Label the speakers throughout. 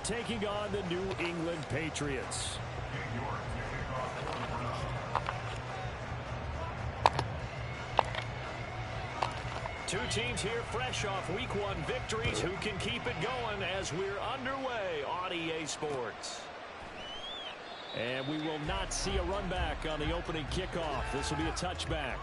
Speaker 1: taking on the New England Patriots. Two teams here fresh off Week 1 victories. Who can keep it going as we're underway on EA Sports? And we will not see a run back on the opening kickoff. This will be a touchback.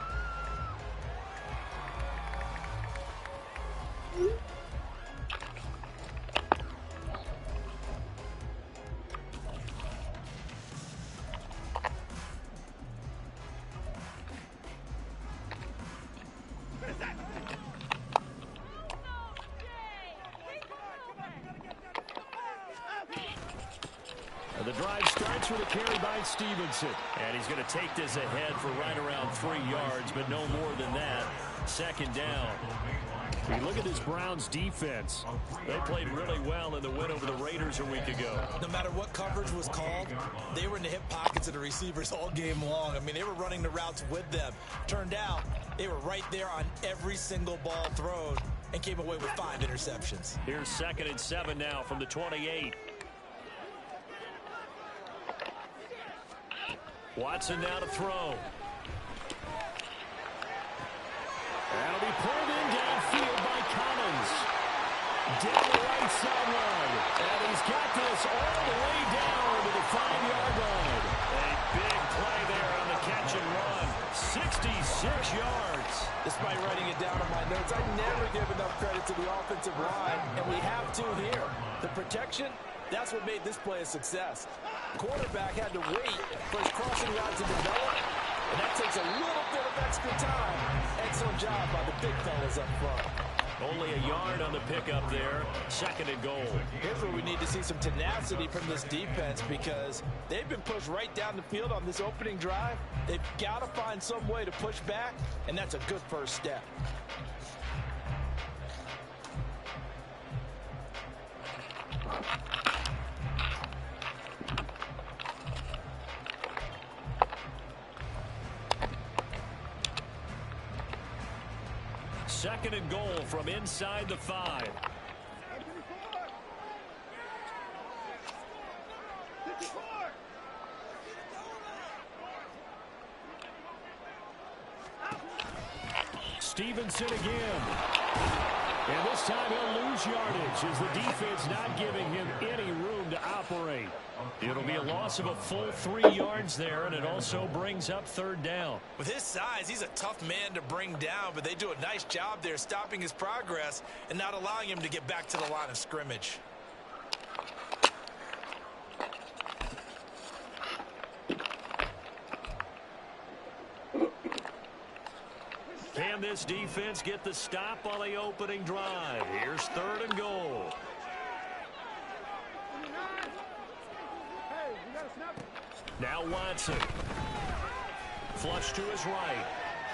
Speaker 1: The drive starts with a carry by Stevenson. And he's going to take this ahead for right around 3 yards, but no more than that. Second down. We look at this Browns defense. They played really well in the win over the Raiders a week ago.
Speaker 2: No matter what coverage was called, they were in the hip pockets of the receivers all game long. I mean, they were running the routes with them. Turned out, they were right there on every single ball thrown and came away with 5 interceptions.
Speaker 1: Here's 2nd and 7 now from the 28. Watson now to throw. That'll be pulled in downfield by Collins. Down the right sideline. And he's got this all the way down to the 5-yard line. A big play there on the catch and run. 66 yards.
Speaker 2: Despite writing it down on my notes, I never give enough credit to the offensive line, and we have to here. The protection, that's what made this play a success. Quarterback had to wait for his crossing route to develop, and that takes a little bit of extra time. Excellent job by the big fellas up front.
Speaker 1: Only a yard on the pickup there. 2nd and goal.
Speaker 2: Here's where we need to see some tenacity from this defense because they've been pushed right down the field on this opening drive. They've got to find some way to push back, and that's a good first step.
Speaker 1: Second and goal from inside the 5. Stevenson again. And this time he'll lose yardage as the defense not giving him any room to operate. It'll be a loss of a full 3 yards there, and it also brings up 3rd down.
Speaker 2: With his size, he's a tough man to bring down, but they do a nice job there stopping his progress and not allowing him to get back to the line of scrimmage.
Speaker 1: Can this defense get the stop on the opening drive? Here's 3rd and goal. Now Watson. Flush to his right.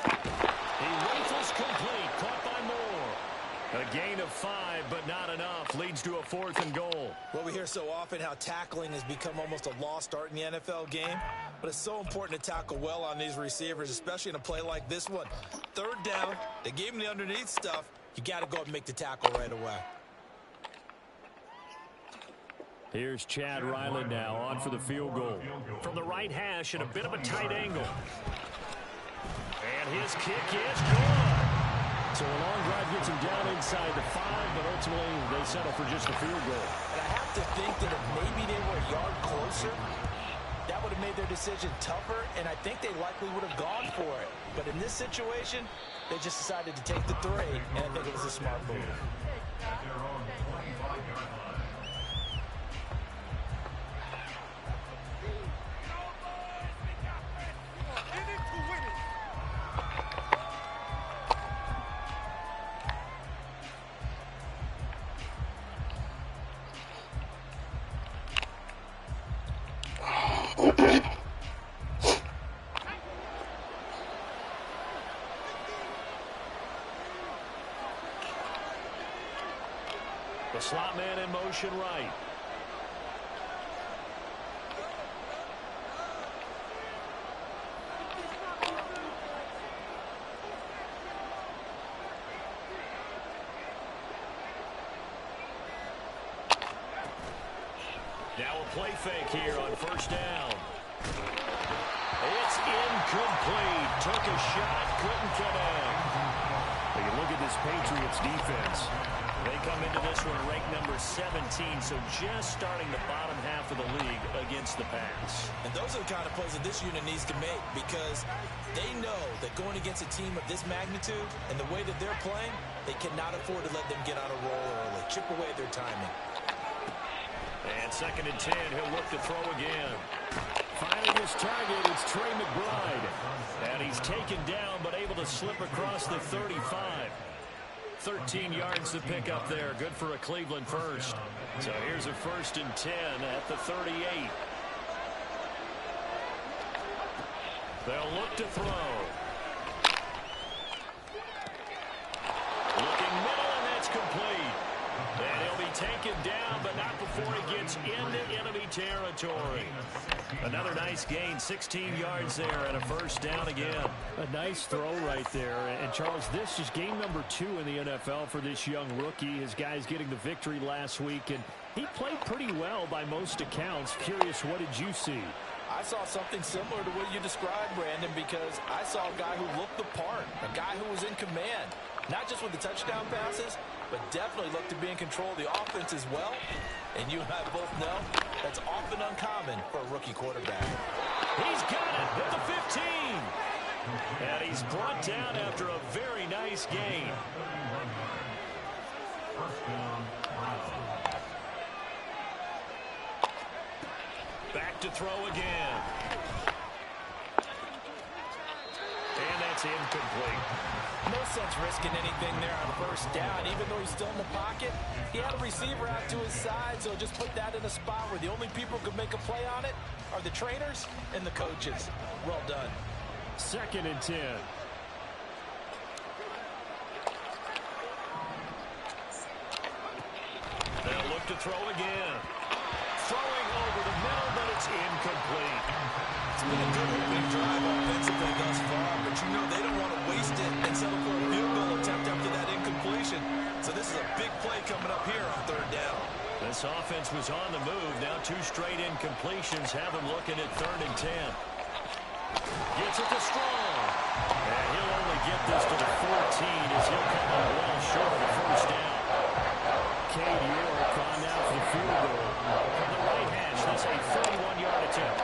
Speaker 1: He rifles complete. Caught by Moore. A gain of 5, but not enough. Leads to a 4th and goal.
Speaker 2: Well, we hear so often how tackling has become almost a lost art in the NFL game. But it's so important to tackle well on these receivers, especially in a play like this one. 3rd down. They gave him the underneath stuff. You got to go up and make the tackle right away.
Speaker 1: Here's Chad Ryland now on for the field goal. From the right hash at a bit of a tight angle. And his kick is good. So a long drive gets him down inside the 5, but ultimately they settle for just a field goal.
Speaker 2: And I have to think that if maybe they were a yard closer, that would have made their decision tougher, and I think they likely would have gone for it. But in this situation, they just decided to take the 3, and I think it was a smart move.
Speaker 1: The slot man in motion right. Now a play fake here on first down. It's incomplete. Took a shot, couldn't connect. You look at this Patriots defense. They come into this one ranked number 17, so just starting the bottom half of the league against the pass.
Speaker 2: And those are the kind of plays that this unit needs to make, because they know that going against a team of this magnitude and the way that they're playing, they cannot afford to let them get on a roll early. Chip away at their timing.
Speaker 1: And 2nd and 10, he'll look to throw again. Finding his target, it's Trey McBride. And he's taken down, but able to slip across the 35. 13 yards to pick up there. Good for a Cleveland first. So here's a 1st and 10 at the 38. They'll look to throw. Looking middle, and that's complete. And he'll be taken down, but not before he gets into enemy territory. Another nice gain, 16 yards there, and a 1st down again.
Speaker 3: A nice throw right there. And, Charles, this is game number 2 in the NFL for this young rookie. His guys getting the victory last week, and he played pretty well by most accounts. Curious, what did you see?
Speaker 2: I saw something similar to what you described, Brandon, because I saw a guy who looked the part, a guy who was in command, not just with the touchdown passes, but definitely looked to be in control of the offense as well. And you and I both know that's often uncommon for a rookie quarterback.
Speaker 1: He's got it at the 15. And he's brought down after a very nice gain. Back to throw again. And that's incomplete.
Speaker 2: No sense risking anything there on 1st down. Even though he's still in the pocket, he had a receiver out to his side, so just put that in a spot where the only people who could make a play on it are the trainers and the coaches. Well done.
Speaker 3: 2nd and 10.
Speaker 1: They'll look to throw again. Throwing over the middle, but it's incomplete.
Speaker 2: It's been a good opening drive offensively thus far, but you know they don't want to waste it and settle for a field goal attempt after that incompletion. So this is a big play coming up here on 3rd down.
Speaker 1: This offense was on the move. Now 2 straight incompletions have him looking at 3rd and 10. Gets it to Strong. And he'll only get this to the 14 as he'll come up well short of the 1st down.
Speaker 3: Cade York on now for the field goal.
Speaker 1: From the right hash, that's a 31-yard attempt.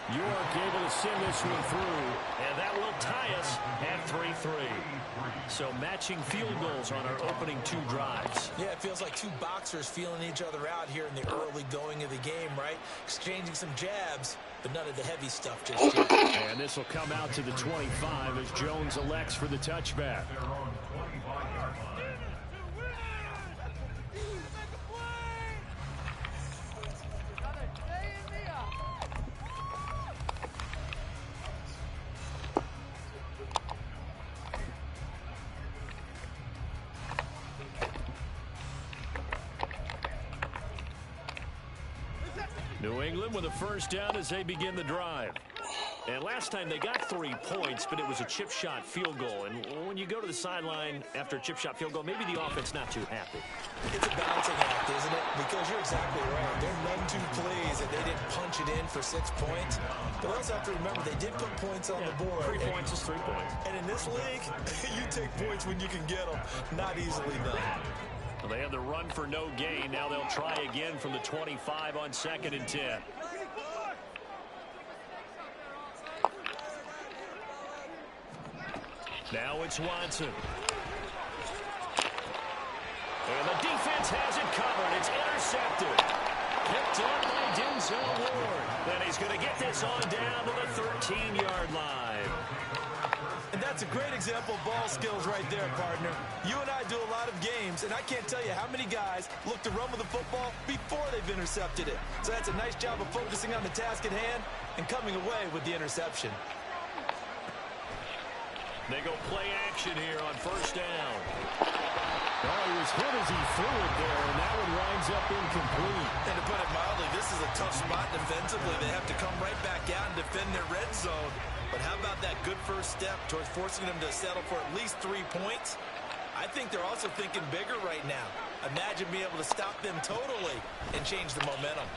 Speaker 3: York able to send this one through.
Speaker 1: And that will tie us at 3-3. So matching field goals on our opening 2 drives.
Speaker 2: Yeah, it feels like 2 boxers feeling each other out here in the early going of the game, right? Exchanging some jabs, but none of the heavy stuff just yet.
Speaker 3: And this will come out to the 25 as Jones elects for the touchback.
Speaker 1: New England with a 1st down as they begin the drive. And last time they got 3 points, but it was a chip shot field goal. And when you go to the sideline after a chip shot field goal, maybe the offense not too happy.
Speaker 2: It's a balancing act, isn't it? Because you're exactly right. They're none too pleased that they didn't punch it in for 6 points. But also have to remember they did put points on the board.
Speaker 1: 3 points is 3 points.
Speaker 2: And in this league, you take points when you can get them. Not easily done.
Speaker 1: Well, they had the run for no gain. Now they'll try again from the 25 on 2nd and 10. Now it's Watson. And the defense has it covered. It's intercepted. Picked up by Denzel Ward. Then he's going to get this on down to the 13-yard line.
Speaker 2: And that's a great example of ball skills right there, partner. You and I do a lot of games, and I can't tell you how many guys look to run with the football before they've intercepted it. So that's a nice job of focusing on the task at hand and coming away with the interception.
Speaker 1: They go play action here on 1st down.
Speaker 3: Oh, he was hit as he threw it there, and that one winds up incomplete.
Speaker 2: And to put it mildly, this is a tough spot defensively. They have to come right back out and defend their red zone. But how about that good first step towards forcing them to settle for at least 3 points? I think they're also thinking bigger right now. Imagine being able to stop them totally and change the momentum.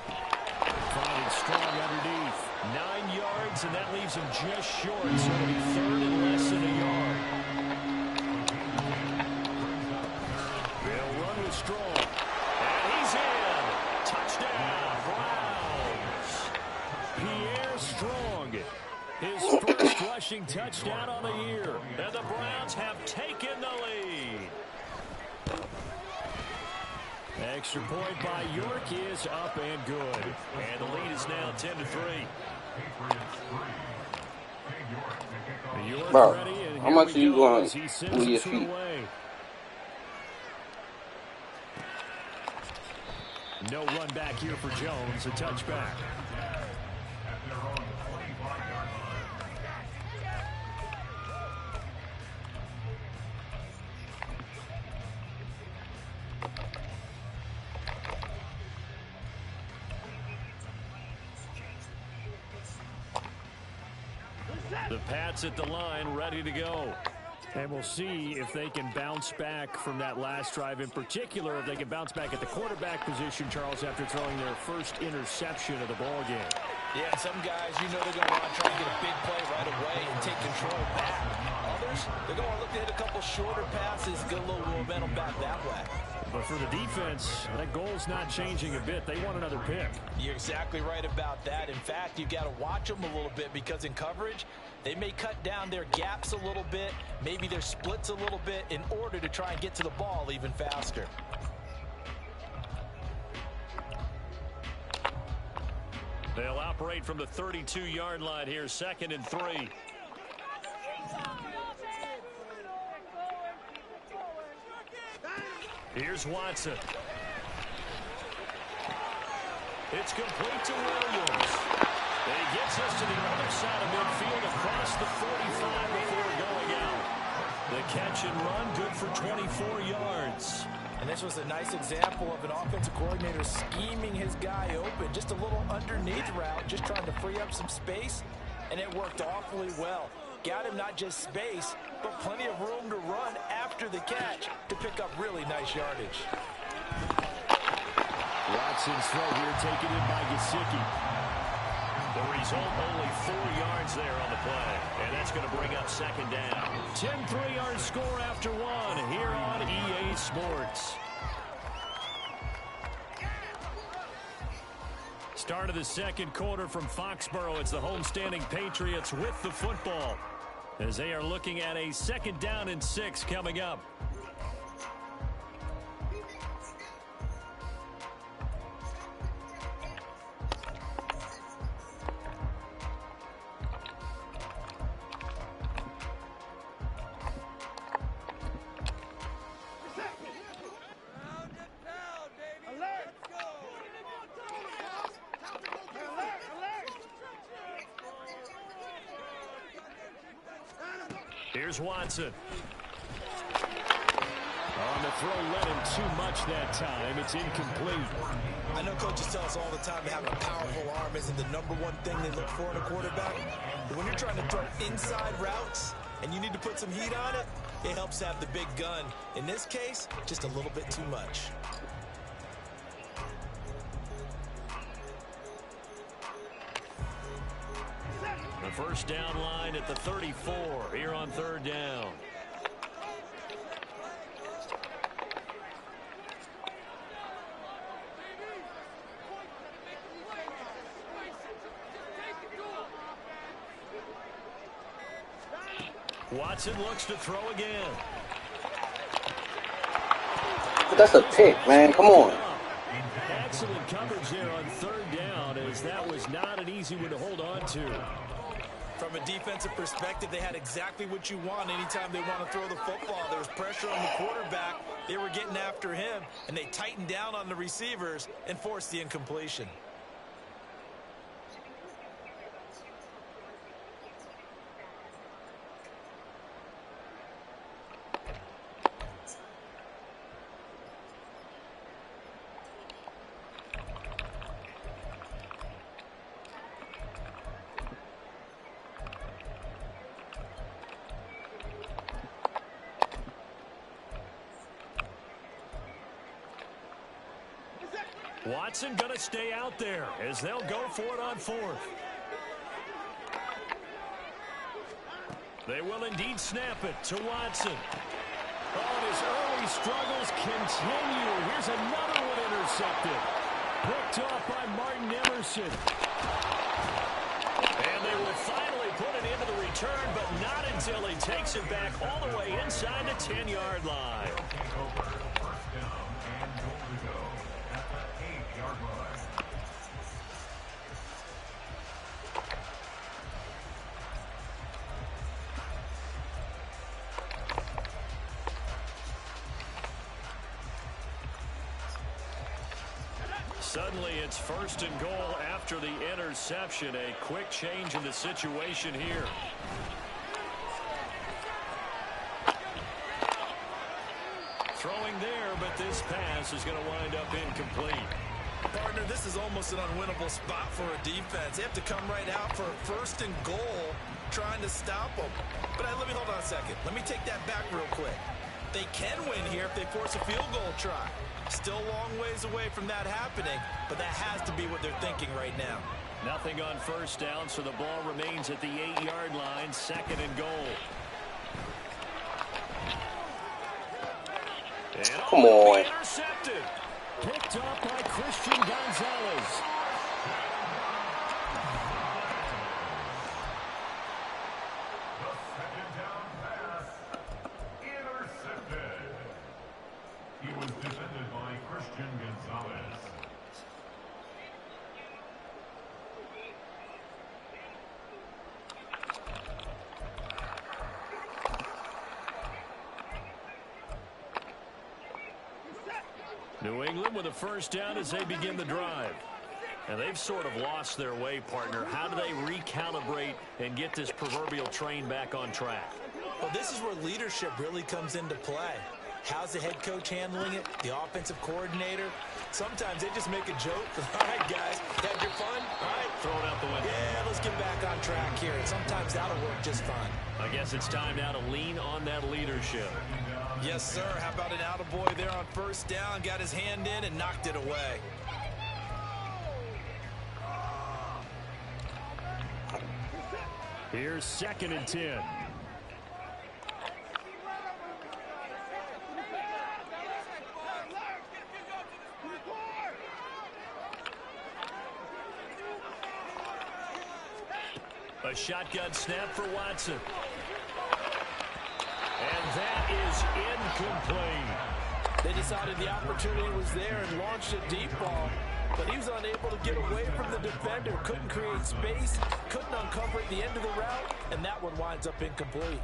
Speaker 3: Finding strong underneath. 9 yards, and that leaves him just short, so it'll be third and less than a yard. They'll run with Strong. And he's in. Touchdown, Browns. Pierre Strong. His first rushing touchdown on the year. And the Browns have taken the lead. Extra point by York is up and good. And the lead is now 10-3.
Speaker 4: Bro, how much are you going to move your feet?
Speaker 3: No run back here for Jones. A touchback. The Pats at the line, ready to go. And we'll see if they can bounce back from that last drive. In particular, if they can bounce back at the quarterback position, Charles, after throwing their first interception of the ball game.
Speaker 2: Yeah, some guys, you know they're going to want to try and get a big play right away and take control back. Others, they're going to look to hit a couple shorter passes, get a little momentum back that way.
Speaker 3: But for the defense, that goal's not changing a bit. They want another pick.
Speaker 2: You're exactly right about that. In fact, you've got to watch them a little bit because in coverage, they may cut down their gaps a little bit, maybe their splits a little bit in order to try and get to the ball even faster.
Speaker 3: They'll operate from the 32-yard line here, 2nd and 3. Here's Watson. It's complete to Williams. And he gets us to the other side of midfield across the 45 before going out. The catch and run, good for 24 yards.
Speaker 2: And this was a nice example of an offensive coordinator scheming his guy open. Just a little underneath route, just trying to free up some space, and it worked awfully well. Got him not just space, but plenty of room to run after the catch to pick up really nice yardage.
Speaker 3: Watson's throw here taken in by Gesicki. The result, only 4 yards there on the play. And that's going to bring up 2nd down. 10 3-yard score after 1 here on EA Sports. Start of the 2nd quarter from Foxborough. It's the homestanding Patriots with the football, as they are looking at a 2nd down and 6 coming up. Here's Watson. On the throw, let him too much that time. It's incomplete.
Speaker 2: I know coaches tell us all the time that having a powerful arm isn't the #1 thing they look for in a quarterback. But when you're trying to throw inside routes and you need to put some heat on it, it helps to have the big gun. In this case, just a little bit too much.
Speaker 3: The first down line at the 34 here on 3rd down. Watson looks to throw again.
Speaker 4: But that's a pick, man. Come on.
Speaker 3: Excellent coverage there on 3rd down, as that was not an easy one to hold on to.
Speaker 2: From a defensive perspective, they had exactly what you want anytime they want to throw the football. There was pressure on the quarterback. They were getting after him, and they tightened down on the receivers and forced the incompletion.
Speaker 3: Watson going to stay out there as they'll go for it on fourth. They will indeed snap it to Watson. Oh, and his early struggles continue. Here's another one intercepted. Picked off by Martin Emerson. And they will finally put it into the return, but not until he takes it back all the way inside the 10-yard line. Suddenly it's first and goal after the interception. A quick change in the situation here. Throwing there, but this pass is going to wind up incomplete.
Speaker 2: Partner, this is almost an unwinnable spot for a defense. They have to come right out for a first and goal trying to stop them. But let me hold on a second. Let me take that back real quick. They can win here if they force a field goal try. Still a long ways away from that happening, but that has to be what they're thinking right now.
Speaker 3: Nothing on first down, so the ball remains at the 8-yard line, second and goal. And
Speaker 4: come on.
Speaker 3: Intercepted. Picked up by Christian Gonzalez. New England with a first down as they begin the drive. And they've sort of lost their way, partner. How do they recalibrate and get this proverbial train back on track?
Speaker 2: Well, this is where leadership really comes into play. How's the head coach handling it? The offensive coordinator? Sometimes they just make a joke. All right, guys, had your fun? All right.
Speaker 3: Throw it out the window.
Speaker 2: Yeah, let's get back on track here. And sometimes that'll work just fine.
Speaker 3: I guess it's time now to lean on that leadership.
Speaker 2: Yes, sir. How about an attaboy there on first down? Got his hand in and knocked it away.
Speaker 3: Here's second and 10. A shotgun snap for Watson. And that is incomplete.
Speaker 2: They decided the opportunity was there and launched a deep ball, but he was unable to get away from the defender. Couldn't create space, couldn't uncover at the end of the route, and that one winds up incomplete.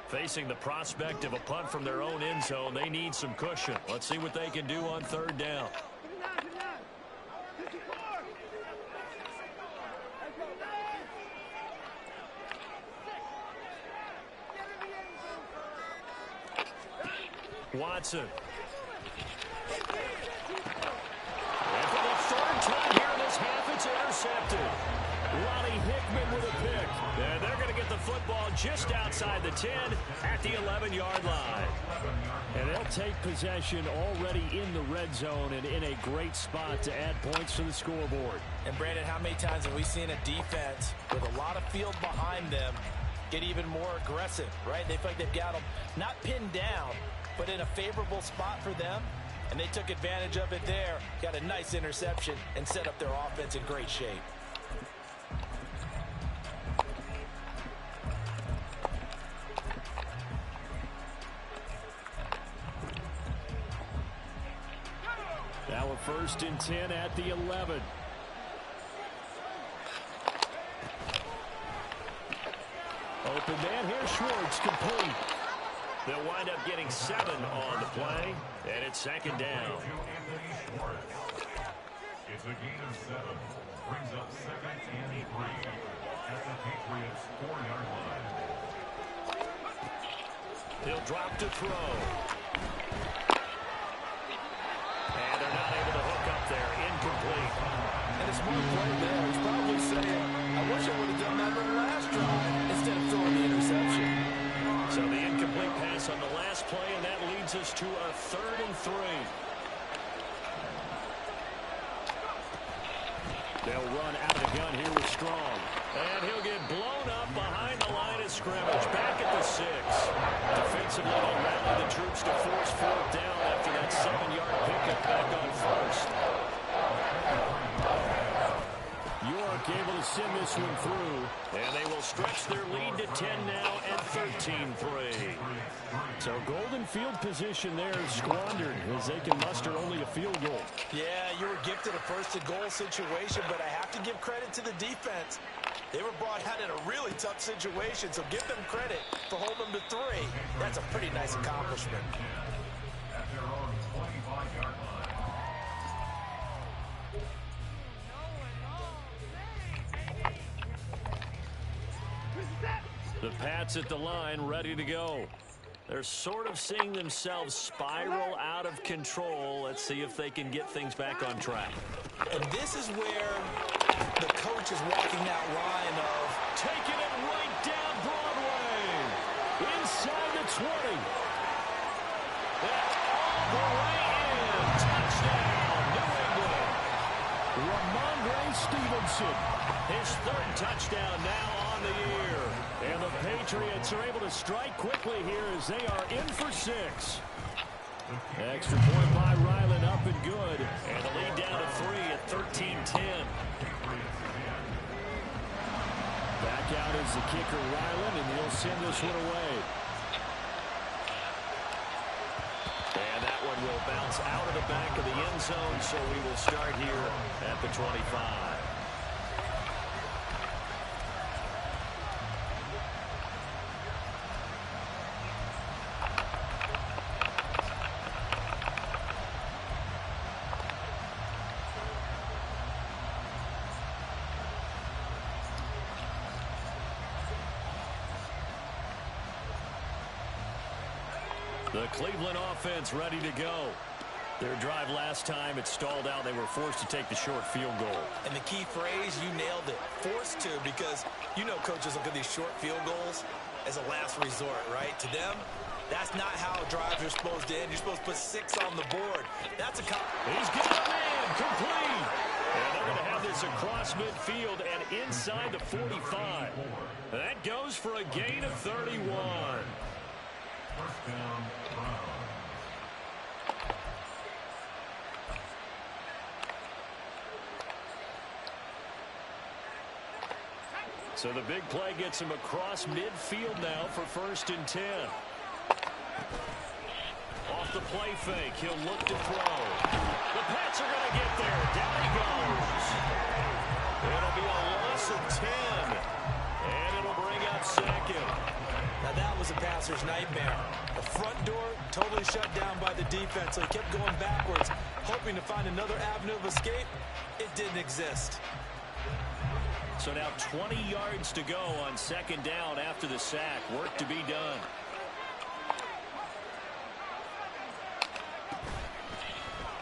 Speaker 3: Facing the prospect of a punt from their own end zone, they need some cushion. Let's see what they can do on third down. Watson. And for the third time here in this half, it's intercepted. Ronnie Hickman with a pick. And they're going to get the football just outside the 10 at the 11-yard line. And they'll take possession already in the red zone and in a great spot to add points to the scoreboard.
Speaker 2: And, Brandon, how many times have we seen a defense with a lot of field behind them get even more aggressive, right? They feel like they've got them not pinned down, but in a favorable spot for them. And they took advantage of it there. Got a nice interception and set up their offense in great shape.
Speaker 3: Now a first and 10 at the 11. Open man here, Schwartz, complete. They'll wind up getting 7 on the play, and it's second down.
Speaker 5: It's a gain of 7. Brings up second and 3 at the Patriots' 4-yard line.
Speaker 3: He'll drop to throw. And they're not able to hook up there. Incomplete.
Speaker 2: And it's more play there. He's probably saying, I wish I would have done
Speaker 3: They'll run out of the gun here with Strong. And he'll get blown up behind the line of scrimmage. Back at the 6. Defensively, they rally the troops to force 4th down after that 7-yard pickup back on first. York able to send this one through. And they will stretch their lead to 10 now and 13-3. So golden field position there squandered as they can muster only a field goal.
Speaker 2: Yeah, you were gifted a first-and-goal situation, but I have to give credit to the defense. They were brought out in a really tough situation, so give them credit for holding them to 3. That's a pretty nice accomplishment.
Speaker 5: At their own 25-yard line.
Speaker 3: The Pats at the line, ready to go. They're sort of seeing themselves spiral out of control. Let's see if they can get things back on track.
Speaker 2: And this is where the coach is walking that line of
Speaker 3: taking it right down Broadway. Inside the 20. And all the way in. Touchdown, New England. Ramondre Stevenson. His 3rd touchdown now on the year. And the Patriots are able to strike quickly here as they are in for 6. Extra point by Ryland, up and good. And the lead down to 3 at 13-10. Back out is the kicker, Ryland, and he'll send this one away. And that one will bounce out of the back of the end zone, so we will start here at the 25. The Cleveland offense ready to go. Their drive last time, it stalled out. They were forced to take the short field goal.
Speaker 2: And the key phrase, you nailed it, forced to, because you know coaches look at these short field goals as a last resort, right? To them, that's not how drives are supposed to end. You're supposed to put 6 on the board. That's a...
Speaker 3: He's got a man, complete. And they're going to have this across midfield and inside the 45. That goes for a gain of 31.
Speaker 5: First down, Brown.
Speaker 3: So the big play gets him across midfield now for 1st and 10. Off the play fake, he'll look to throw. The Pats are going to get there. Down he goes. It'll be a loss of 10. And it'll bring up 2nd.
Speaker 2: Now that was a passer's nightmare. The front door totally shut down by the defense, so he kept going backwards, hoping to find another avenue of escape. It didn't exist.
Speaker 3: So now 20 yards to go on 2nd down after the sack. Work to be done.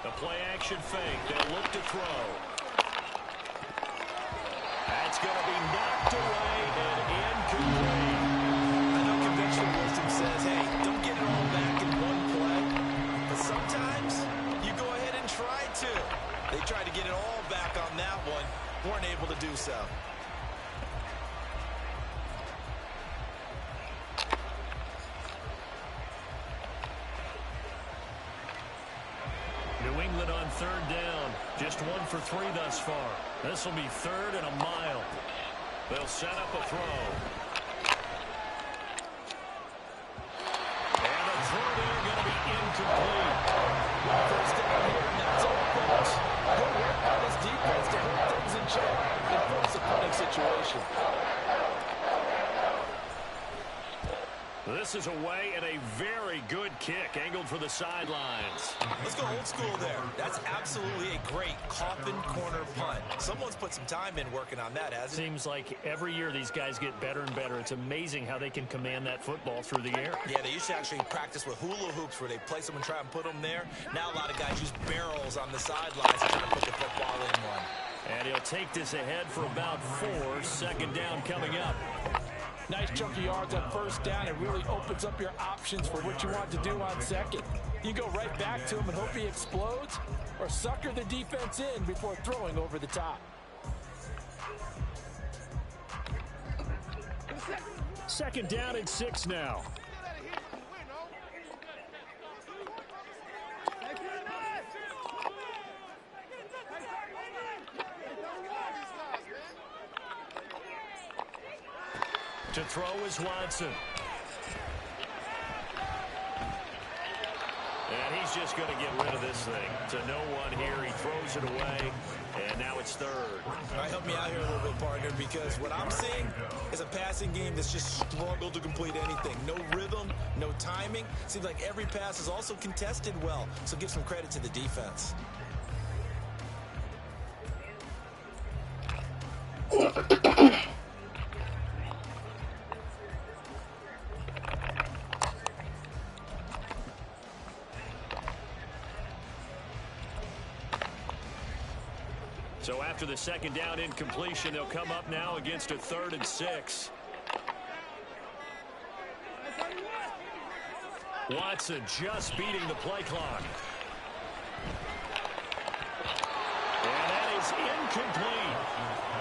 Speaker 3: The play action fake. They'll look to throw. That's going to be knocked away and incomplete.
Speaker 2: I know conventional wisdom says, hey, don't get it all back in one play. But sometimes you go ahead and try to. They tried to get it all back on that one. Weren't able to do so.
Speaker 3: New England on 3rd down. Just 1 for 3 thus far. This will be 3rd and a mile. They'll set up a throw. And the throw there going to be incomplete.
Speaker 2: First down here, and that's all, folks. Good work by this defense to hold things in check and force a punting situation.
Speaker 3: This is away and a very good kick angled for the sidelines.
Speaker 2: Let's go old school there. That's absolutely a great coffin corner punt. Someone's put some time in working on that, hasn't it?
Speaker 3: Seems like every year these guys get better and better. It's amazing how they can command that football through the air.
Speaker 2: Yeah, they used to actually practice with hula hoops where they place them and try and put them there. Now a lot of guys use barrels on the sidelines to try to put the football in one.
Speaker 3: And he'll take this ahead for about 4. 2nd down coming up.
Speaker 6: Nice chunk of yards on 1st down. It really opens up your options for what you want to do on 2nd. You go right back to him and hope he explodes, or sucker the defense in before throwing over the top.
Speaker 3: Second down and 6 now. To throw is Watson. And he's just going to get rid of this thing. To no one here. He throws it away. And now it's third.
Speaker 2: All right, help me out here a little bit, partner, because what I'm seeing is a passing game that's just struggled to complete anything. No rhythm, no timing. Seems like every pass is also contested well. So give some credit to the defense.
Speaker 3: So after the second down incompletion, they'll come up now against a 3rd and 6. Watson just beating the play clock. And that is incomplete.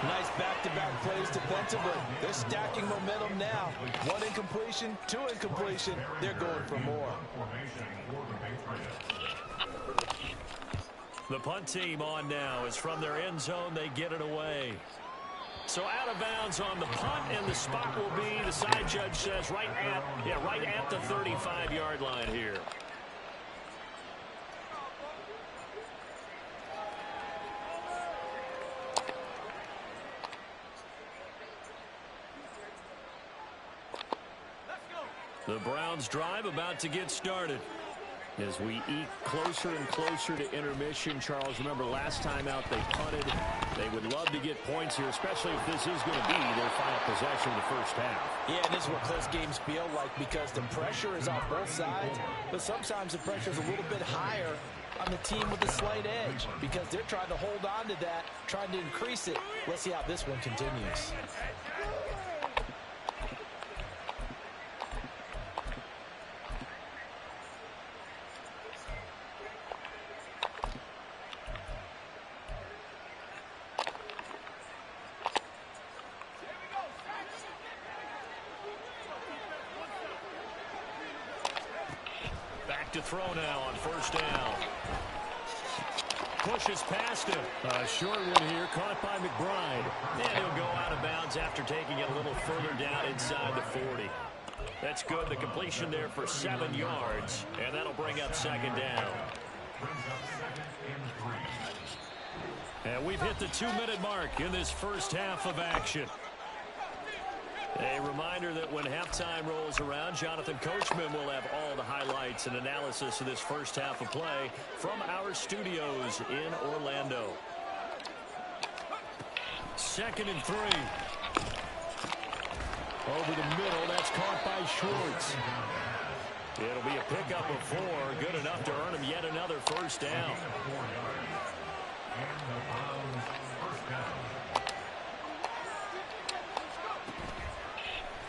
Speaker 2: Nice back-to-back plays defensively. They're stacking momentum now. 1 incompletion, 2 incompletion. They're going for more.
Speaker 3: The punt team on now is from their end zone. They get it away. So out of bounds on the punt, and the spot will be, the side judge says, right at the 35-yard line here. The Browns drive about to get started. As we eke closer and closer to intermission, Charles, remember last time out they punted. They would love to get points here, especially if this is going to be their final possession of the first half.
Speaker 2: Yeah, and this is what close games feel like because the pressure is on both sides, but sometimes the pressure is a little bit higher on the team with the slight edge because they're trying to hold on to that, trying to increase it. Let's see how this one continues.
Speaker 3: To throw now on first down. Pushes past him. A short one here, caught by McBride. And he'll go out of bounds after taking it a little further down inside the 40. That's good. The completion there for 7 yards. And that'll bring up second down. And we've hit the 2-minute mark in this first half of action. A reminder that when halftime rolls around, Jonathan Coachman will have all the highlights and analysis of this first half of play from our studios in Orlando. 2nd and 3. Over the middle, that's caught by Schwartz. It'll be a pickup of 4, good enough to earn him yet another first down.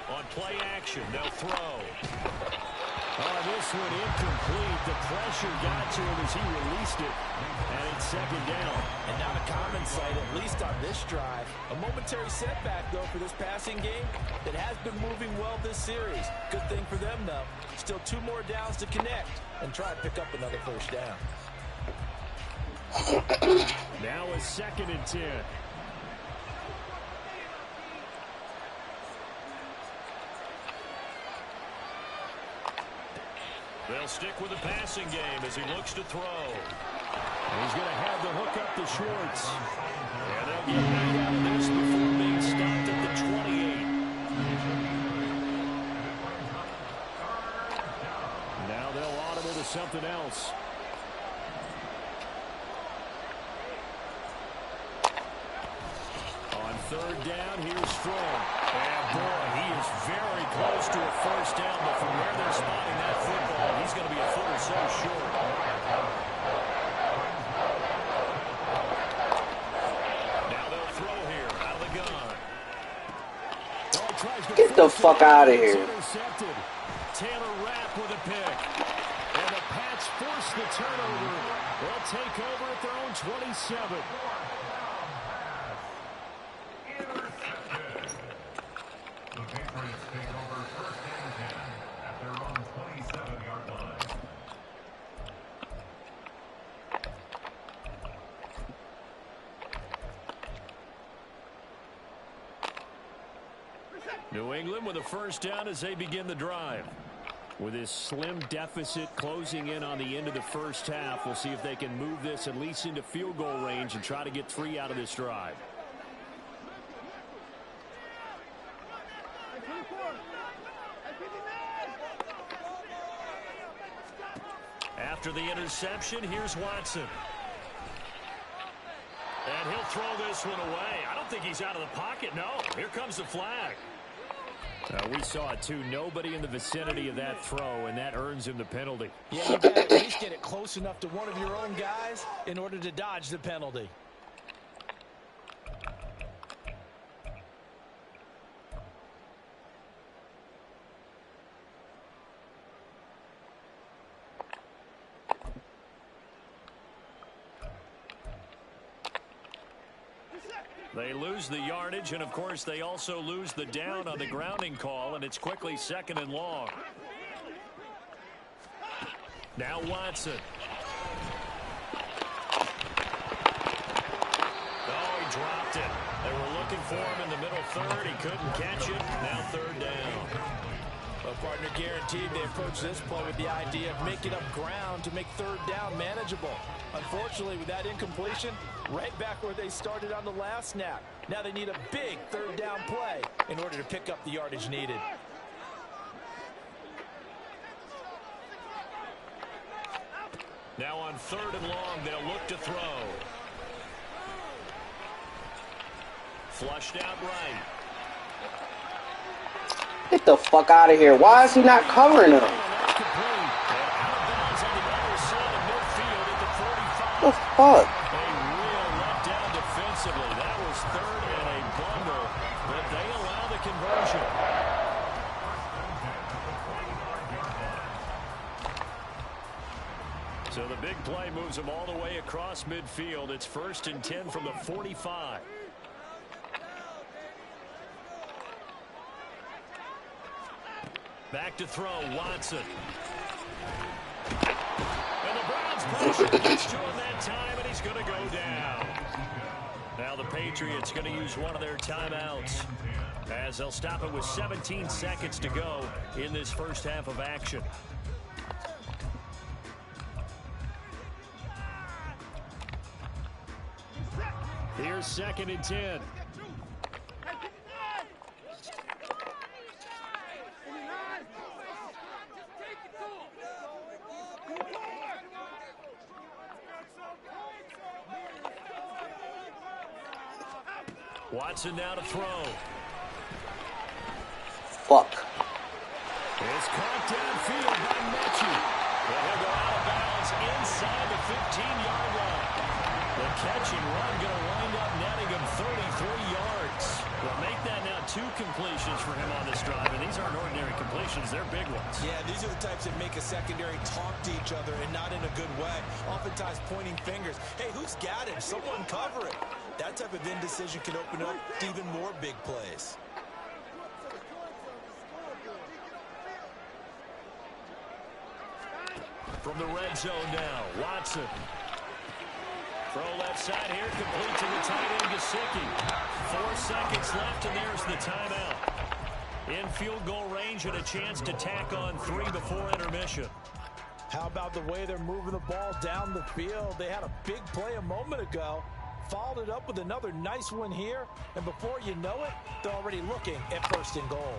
Speaker 3: On play action, they'll throw. Oh, this one incomplete. The pressure got to him as he released it. And it's second down.
Speaker 2: And not a common sight, at least on this drive. A momentary setback, though, for this passing game that has been moving well this series. Good thing for them, though. Still 2 more downs to connect and try and pick up another first down.
Speaker 3: Now a 2nd and 10. They'll stick with the passing game as he looks to throw. He's going to have the hook up to Schwartz. And they'll get back out of this before being stopped at the 28. Now they'll audible to something else. On 3rd down, here's Strong. And boy, he is very close to a first down, but from where they're spotting that football, he's going to be a foot or so short. Now they'll throw here out of the gun.
Speaker 4: Get the fuck out of here.
Speaker 3: Intercepted. Taylor Rapp with a pick. And the Pats force the turnover. They'll take over at their own 27. New England with a first down as they begin the drive. With this slim deficit closing in on the end of the first half, we'll see if they can move this at least into field goal range and try to get 3 out of this drive. After the interception, here's Watson. And he'll throw this one away. I don't think he's out of the pocket. No, here comes the flag. We saw it, too. Nobody in the vicinity of that throw, and that earns him the penalty.
Speaker 6: Yeah, you got to at least get it close enough to one of your own guys in order to dodge the penalty.
Speaker 3: They lose the yardage, and, of course, they also lose the down on the grounding call, and it's quickly 2nd and long. Now Watson. Oh, he dropped it. They were looking for him in the middle third. He couldn't catch it. Now 3rd down.
Speaker 6: Well, partner, guaranteed they approach this play with the idea of making up ground to make 3rd down manageable. Unfortunately, with that incompletion, right back where they started on the last snap. Now they need a big 3rd down play in order to pick up the yardage needed.
Speaker 3: Now on 3rd and long, they'll look to throw. Flushed out right.
Speaker 4: Get the fuck out of here. Why is he not covering him? What the fuck?
Speaker 3: A real letdown defensively. That was 3rd and a bundle, but they allow the conversion. So the big play moves them all the way across midfield. It's 1st and 10 from the 45. Back to throw, Watson. And the Browns pressure gets to him that time, and he's going to go down. Now the Patriots going to use one of their timeouts as they'll stop it with 17 seconds to go in this first half of action. Here's 2nd and 10. Watson now to throw.
Speaker 4: Fuck.
Speaker 3: It's caught downfield by Mechie. But he'll go out of bounds inside the 15-yard line. The catch and run going to wind up netting him 33 yards. Well, make that now 2 completions for him on this drive, and these aren't ordinary completions. They're big ones.
Speaker 2: Yeah, these are the types that make a secondary talk to each other and not in a good way. Oftentimes pointing fingers. Hey, who's got him? Someone cover it. That type of indecision can open up to even more big plays.
Speaker 3: From the red zone now, Watson. Throw left side here, complete to the tight end, Gesicki. 4 seconds left, and there's the timeout. In field goal range and a chance to tack on 3 before intermission.
Speaker 6: How about the way they're moving the ball down the field? They had a big play a moment ago. Followed it up with another nice one here. And before you know it, they're already looking at 1st and goal.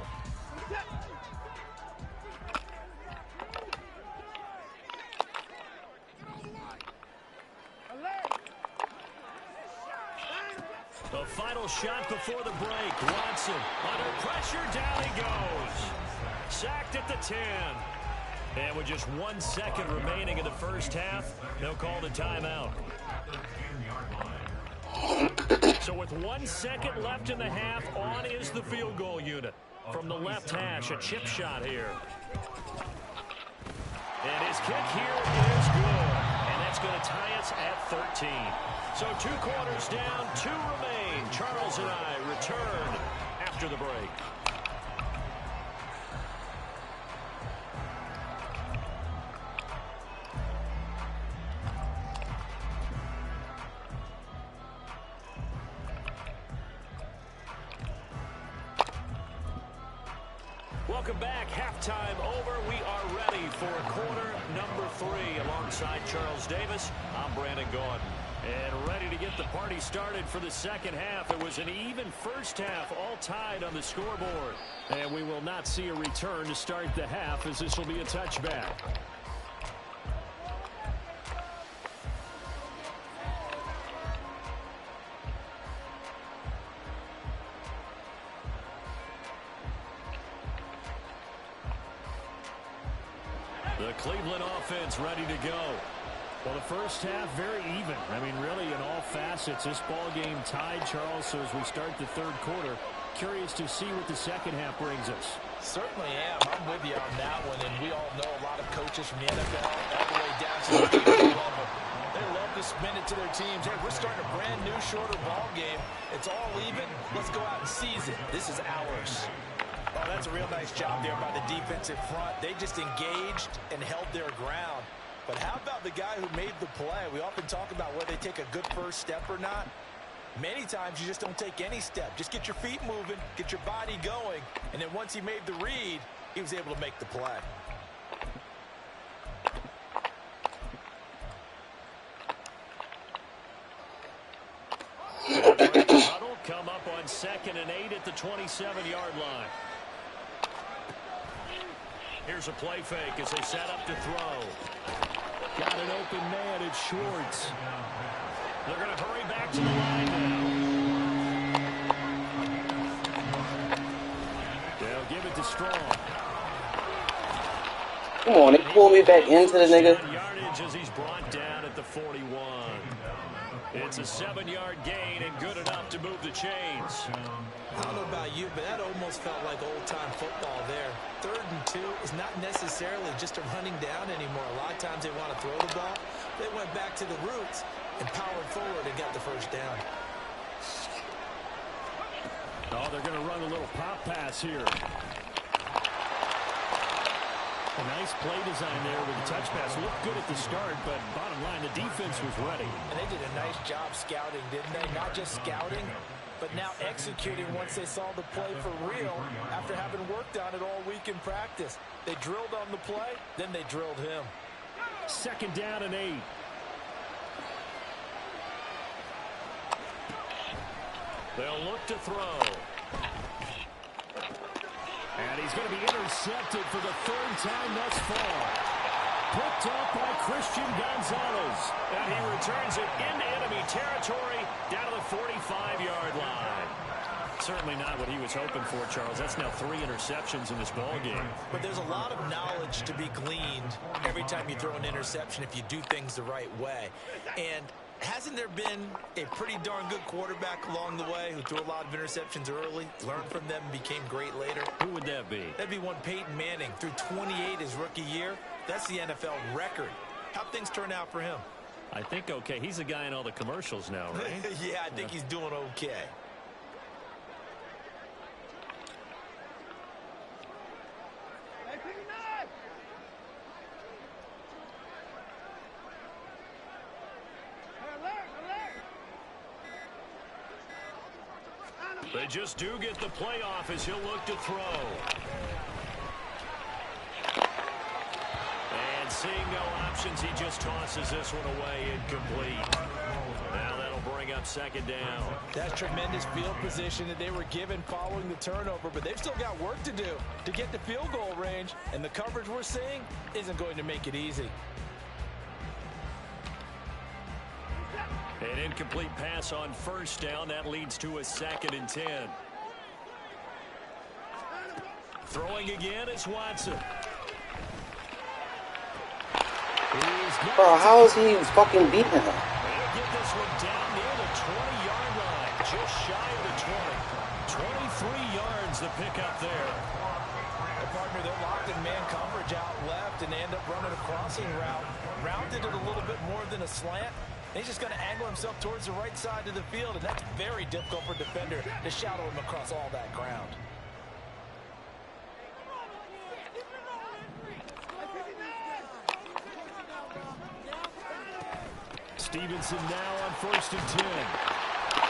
Speaker 3: The final shot before the break. Watson under pressure. Down he goes. Sacked at the 10. And with just 1 second remaining in the first half, they'll call the timeout. So with 1 second left in the half, on is the field goal unit. From the left hash, a chip shot here. And his kick here is good. And that's going to tie us at 13. So 2 quarters down, 2 remain. Charles and I return after the break. Welcome back. Halftime over. We are ready for quarter number 3. Alongside Charles Davis, I'm Brandon Gordon. And ready to get the party started for the second half. It was an even first half, all tied on the scoreboard. And we will not see a return to start the half, as this will be a touchback. The Cleveland offense ready to go. Well, the first half, very even. I mean, really, in all facets, this ball game tied, Charles. So as we start the third quarter, curious to see what the second half brings us.
Speaker 6: Certainly am. I'm with you on that one. And we all know a lot of coaches from the NFL all the way down to the league level. They love to spin it to their teams. Hey, we're starting a brand new, shorter ball game. It's all even. Let's go out and seize it. This is ours. Oh, that's a real nice job there by the defensive front. They just engaged and held their ground. But how about the guy who made the play? We often talk about whether they take a good first step or not. Many times you just don't take any step. Just get your feet moving, get your body going, and then once he made the read, he was able to make the play.
Speaker 3: Huddle come up on 2nd and 8 at the 27-yard line. Here's a play fake as they set up to throw. Got an open man. It's Schwartz. They're going to hurry back to the line now. They'll give it to Strong.
Speaker 4: Come on, they pull me back into the nigga.
Speaker 3: Yardage as he's brought down at the 41. It's a 7-yard gain and good enough to move the chains.
Speaker 6: I don't know about you, but that almost felt like old-time football there. 3rd and 2 is not necessarily just a running down anymore. A lot of times they want to throw the ball. They went back to the roots and powered forward and got the first down.
Speaker 3: Oh, they're going to run a little pop pass here. A nice play design there with the touch pass. Looked good at the start, but bottom line, the defense was ready.
Speaker 6: And they did a nice job scouting, didn't they? Not just scouting, but now executing once they saw the play for real after having worked on it all week in practice. They drilled on the play, then they drilled him.
Speaker 3: 2nd down and 8. They'll look to throw. And he's going to be intercepted for the 3rd time thus far. Picked up by Christian Gonzalez. And he returns it into enemy territory down to the 45-yard line. Certainly not what he was hoping for, Charles. That's now 3 interceptions in this ball game.
Speaker 6: But there's a lot of knowledge to be gleaned every time you throw an interception if you do things the right way. And hasn't there been a pretty darn good quarterback along the way who threw a lot of interceptions early, learned from them, and became great later?
Speaker 3: Who would that be?
Speaker 6: That'd be one Peyton Manning. Threw 28 his rookie year. That's the NFL record. How'd things turn out for him?
Speaker 3: I think okay. He's the guy in all the commercials now, right?
Speaker 6: Yeah, I think he's doing okay.
Speaker 3: They just do get the playoff as he'll look to throw. And seeing no options, he just tosses this one away incomplete. Now that'll bring up 2nd down.
Speaker 6: That's tremendous field position that they were given following the turnover, but they've still got work to do to get the field goal range, and the coverage we're seeing isn't going to make it easy.
Speaker 3: An incomplete pass on 1st down. That leads to a 2nd and 10. Throwing again is Watson.
Speaker 4: Bro, how is he fucking beating him?
Speaker 3: They'll get this one down near the 20-yard line, just shy of the 20. 23 yards the pickup there.
Speaker 6: Partner, they're locked in man coverage out left, and they end up running a crossing route. Rounded it a little bit more than a slant. He's just going to angle himself towards the right side of the field, and that's very difficult for a defender to shadow him across all that ground.
Speaker 3: Stevenson now on 1st and 10.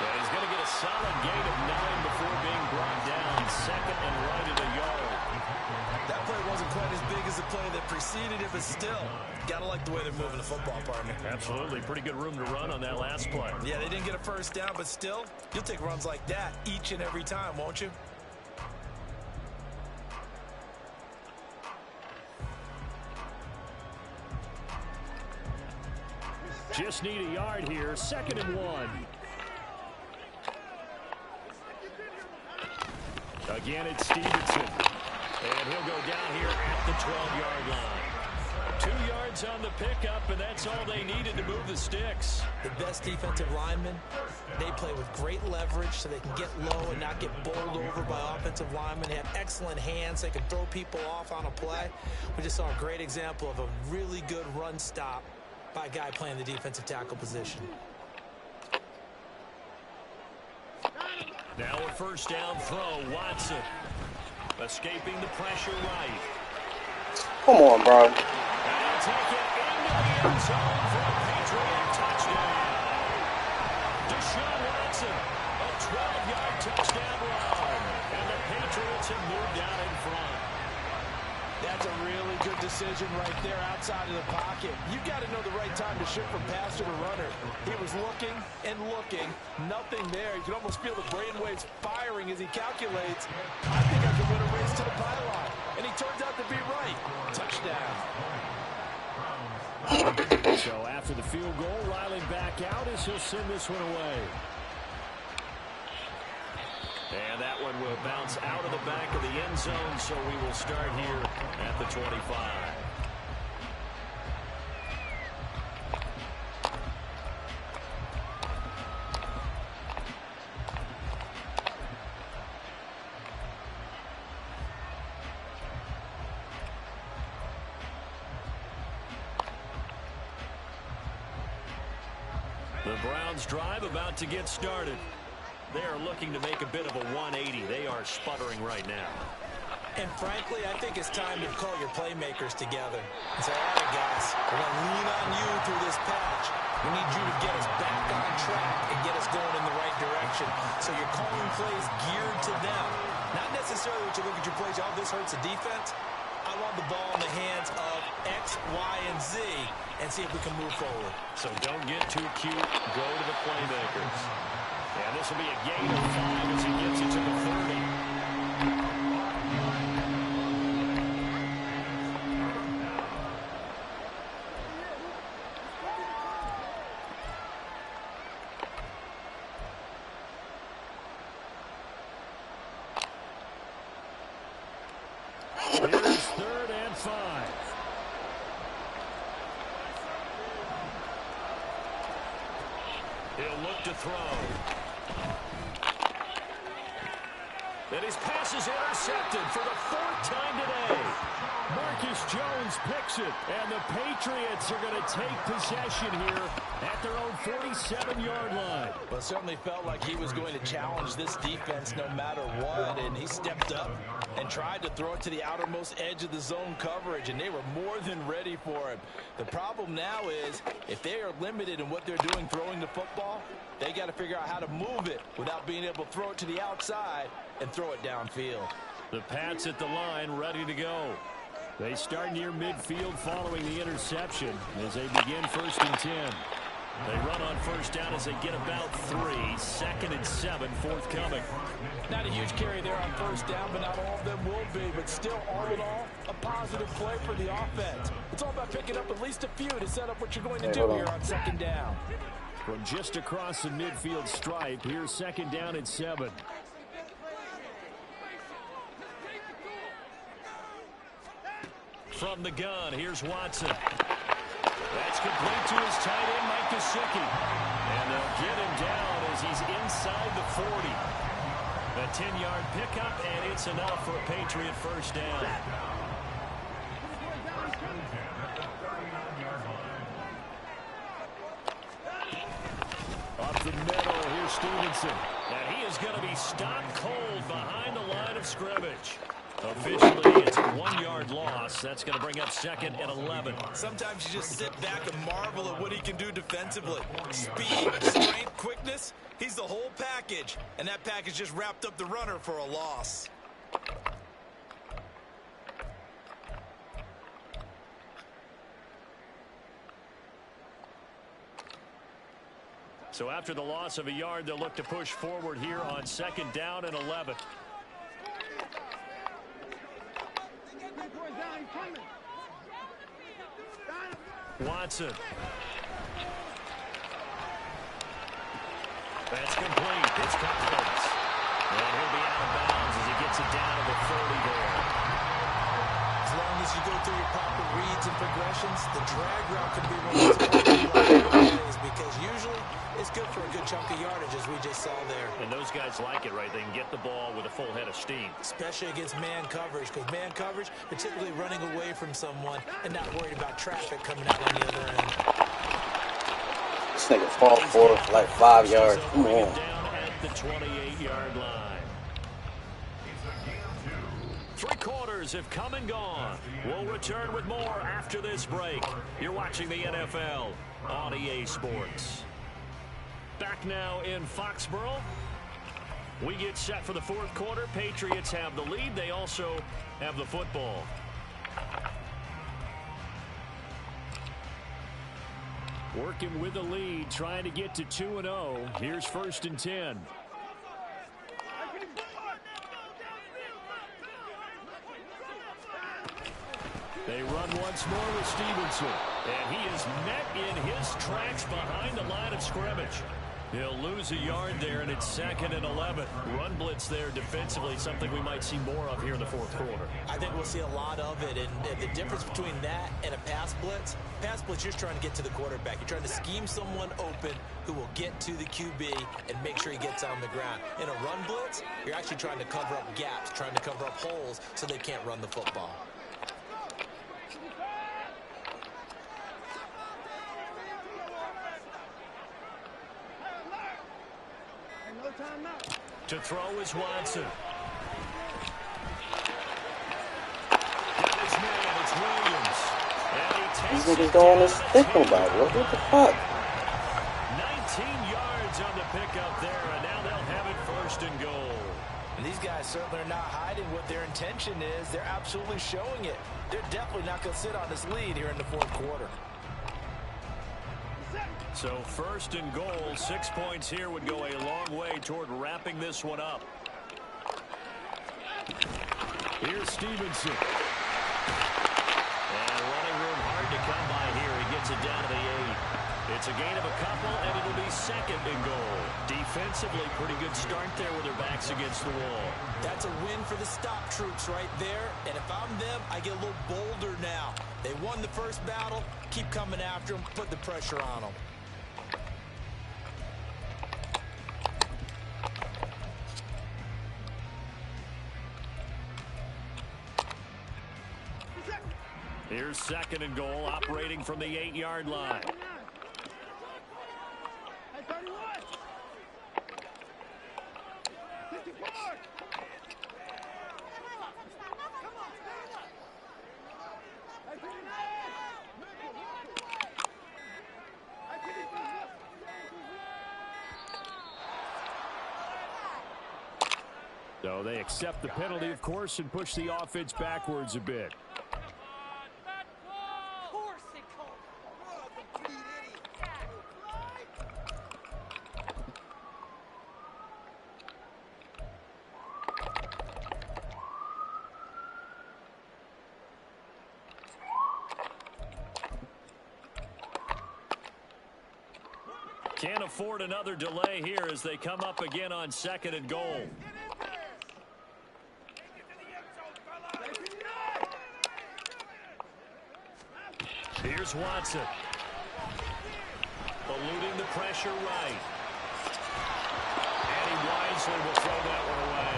Speaker 3: And he's going to get a solid gain of 9 before being brought down. 2nd and right at a yard.
Speaker 6: but still, got to like the way they're moving the football, partner.
Speaker 3: Absolutely. Pretty good room to run on that last play.
Speaker 6: Yeah, they didn't get a first down, but still, you'll take runs like that each and every time, won't you?
Speaker 3: Just need a yard here. 2nd and 1. Again, it's Stevenson. And he'll go down here at the 12-yard line. 2 yards on the pickup, and that's all they needed to move the sticks.
Speaker 6: The best defensive linemen, they play with great leverage so they can get low and not get bowled over by offensive linemen. They have excellent hands. They can throw people off on a play. We just saw a great example of a really good run stop by a guy playing the defensive tackle position.
Speaker 3: Now a first down throw. Watson escaping the pressure right.
Speaker 4: Come on, bro.
Speaker 3: And he'll take it into the end zone for a Patriot touchdown. Deshaun Watson, a 12-yard touchdown run. And the Patriots have moved down in front.
Speaker 6: That's a really good decision right there outside of the pocket. You've got to know the right time to shift from passer to runner. He was looking and looking. Nothing there. You can almost feel the brainwaves firing as he calculates. I think I can win a race to the pylon. And he turns out to be right. Touchdown.
Speaker 3: So after the field goal, Riley back out as he'll send this one away. And that one will bounce out of the back of the end zone, so we will start here at the 25. The Browns drive about to get started. They are looking to make a bit of a 180. They are sputtering right now.
Speaker 6: And frankly, I think it's time to call your playmakers together and say, all right, guys, we're going to lean on you through this patch. We need you to get us back on track and get us going in the right direction. So you're calling plays geared to them. Not necessarily what you look at your plays, oh, this hurts the defense. I want the ball in the hands of X, Y, and Z and see if we can move forward.
Speaker 3: So don't get too cute. Go to the playmakers. And this will be a gain of 5 as he gets it to the 30. Here's 3rd and 5. He'll look to throw. And his pass is intercepted for the 4th time today. Marcus Jones picks it, and the Patriots are going to take possession here at their own 47-yard line.
Speaker 6: Well, it certainly felt like he was going to challenge this defense no matter what, and he stepped up and tried to throw it to the outermost edge of the zone coverage, and they were more than ready for him. The problem now is if they are limited in what they're doing throwing the football, they got to figure out how to move it without being able to throw it to the outside and throw it downfield.
Speaker 3: The Pats at the line ready to go. They start near midfield following the interception as they begin 1st and 10. They run on first down as they get about 3. 2nd and 7 forthcoming.
Speaker 6: Not a huge carry there on first down, but not all of them will be. But still, all in all, a positive play for the offense. It's all about picking up at least a few to set up what you're going to do here on 2nd down.
Speaker 3: From just across the midfield stripe, here's 2nd down and 7. From the gun, here's Watson. That's complete to his tight end, Mike Gesicki. And they'll get him down as he's inside the 40. A 10-yard pickup, and it's enough for a Patriot first down. Up the middle, here's Stevenson. And he is going to be stopped cold behind the line of scrimmage. Officially, it's a 1-yard loss. That's going to bring up 2nd and 11.
Speaker 6: Sometimes you just sit back and marvel at what he can do defensively. Speed, strength, quickness, he's the whole package. And that package just wrapped up the runner for a loss.
Speaker 3: So after the loss of a yard, they'll look to push forward here on 2nd down and 11. Watson. That's complete. It's Collins. And he'll be out of bounds as he gets it down to the 40 there.
Speaker 6: As long as you go through your proper reads and progressions, the drag route can be one of those plays because usually it's good for a good chunk of yardage, as we just saw there.
Speaker 3: And those guys like it, right? They can get the ball with a full head of steam.
Speaker 6: Especially against man coverage, because man coverage, they're typically running away from someone and not worried about traffic coming out on the other end.
Speaker 4: This nigga fall forward for like 5 yards. Come on.
Speaker 3: Down at the 28-yard line. 3 quarters have come and gone. We'll return with more after this break. You're watching the NFL on EA Sports. Back now in Foxborough. We get set for the 4th quarter. Patriots have the lead. They also have the football. Working with the lead, trying to get to 2-0. Here's 1st and 10. They run once more with Stevenson. And he is met in his tracks behind the line of scrimmage. He'll lose a yard there, and it's 2nd and 11. Run blitz there defensively, something we might see more of here in the 4th quarter.
Speaker 6: I think we'll see a lot of it, and the difference between that and a pass blitz, you're just trying to get to the quarterback. You're trying to scheme someone open who will get to the QB and make sure he gets on the ground. In a run blitz, you're actually trying to cover up gaps, trying to cover up holes so they can't run the football.
Speaker 3: To throw is Watson. Got his man, it's Williams. And he
Speaker 4: These
Speaker 3: takes
Speaker 4: niggas don't want to stick nobody. What the fuck?
Speaker 3: 19 yards on the pickup there, and now they'll have it 1st and goal.
Speaker 6: And these guys certainly are not hiding what their intention is. They're absolutely showing it. They're definitely not going to sit on this lead here in the 4th quarter.
Speaker 3: So 1st and goal, 6 points here would go a long way toward wrapping this one up. Here's Stevenson. And running room hard to come by here. He gets it down to the 8. It's a gain of a couple, and it'll be 2nd and goal. Defensively, pretty good start there with their backs against the wall.
Speaker 6: That's a win for the stop troops right there. And if I'm them, I get a little bolder now. They won the first battle. Keep coming after them. Put the pressure on them.
Speaker 3: Here's 2nd and goal, operating from the 8-yard line. So they accept the penalty, of course, and push the offense backwards a bit. Can't afford another delay here as they come up again on 2nd and goal. Here's Watson. Eluding the pressure right. And he wisely will throw that one away.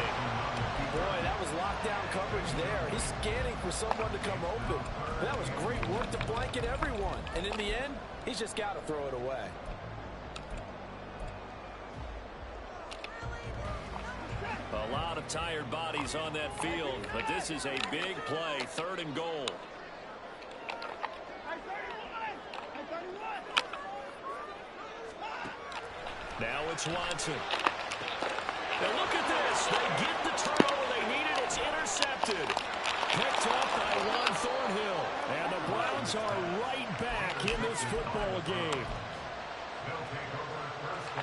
Speaker 6: Boy, that was lockdown coverage there. He's scanning for someone to come open. That was great work to blanket everyone. And in the end, he's just got to throw it away.
Speaker 3: A lot of tired bodies on that field, but this is a big play, 3rd and goal. Now it's Watson. Now look at this. They get the turnover they needed. It's intercepted. Picked up by Juan Thornhill. And the Browns are right back in this football game.
Speaker 5: They'll take over 1st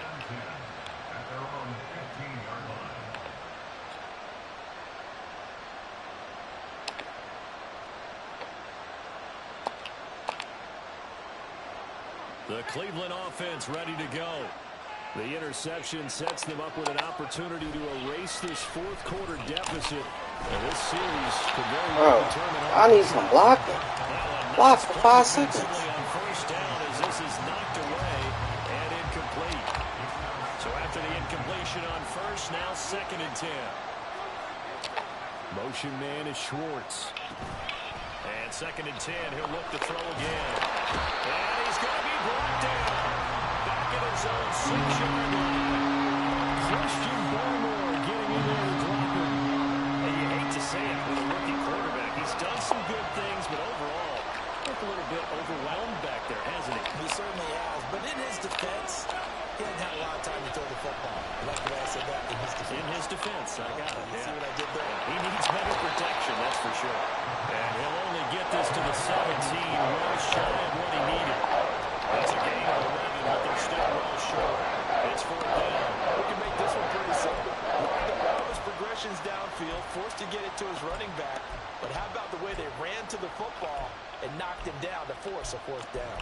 Speaker 3: The Cleveland offense ready to go. The interception sets them up with an opportunity to erase this fourth quarter deficit. And this series could very well determine.
Speaker 4: I need some blocking. Block for 5 seconds.
Speaker 3: On first down as this is knocked away and incomplete. So after the incompletion on first, now 2nd and 10. Motion man is Schwartz. And 2nd and 10, he'll look to throw again. And he's going to be brought down. Back in his own 6-yard line. Christian Barmore getting in there to drop him. And you hate to say it with a rookie quarterback. He's done some good things, but overall, looked a little bit overwhelmed back there, hasn't he?
Speaker 6: He certainly has. But in his defense, he hasn't had a lot of time to throw the football. Like the way I said that, in his defense.
Speaker 3: In his defense, I got it.
Speaker 6: You see what I did there?
Speaker 3: He needs better protection, that's for sure. And he'll only get this to the 17, well shy of what he needed. That's a gain of 11, but they're still well short. It's 4th down.
Speaker 6: We can make this one pretty simple. Lined up all his progressions downfield, forced to get it to his running back. But how about the way they ran to the football and knocked him down to force a 4th down?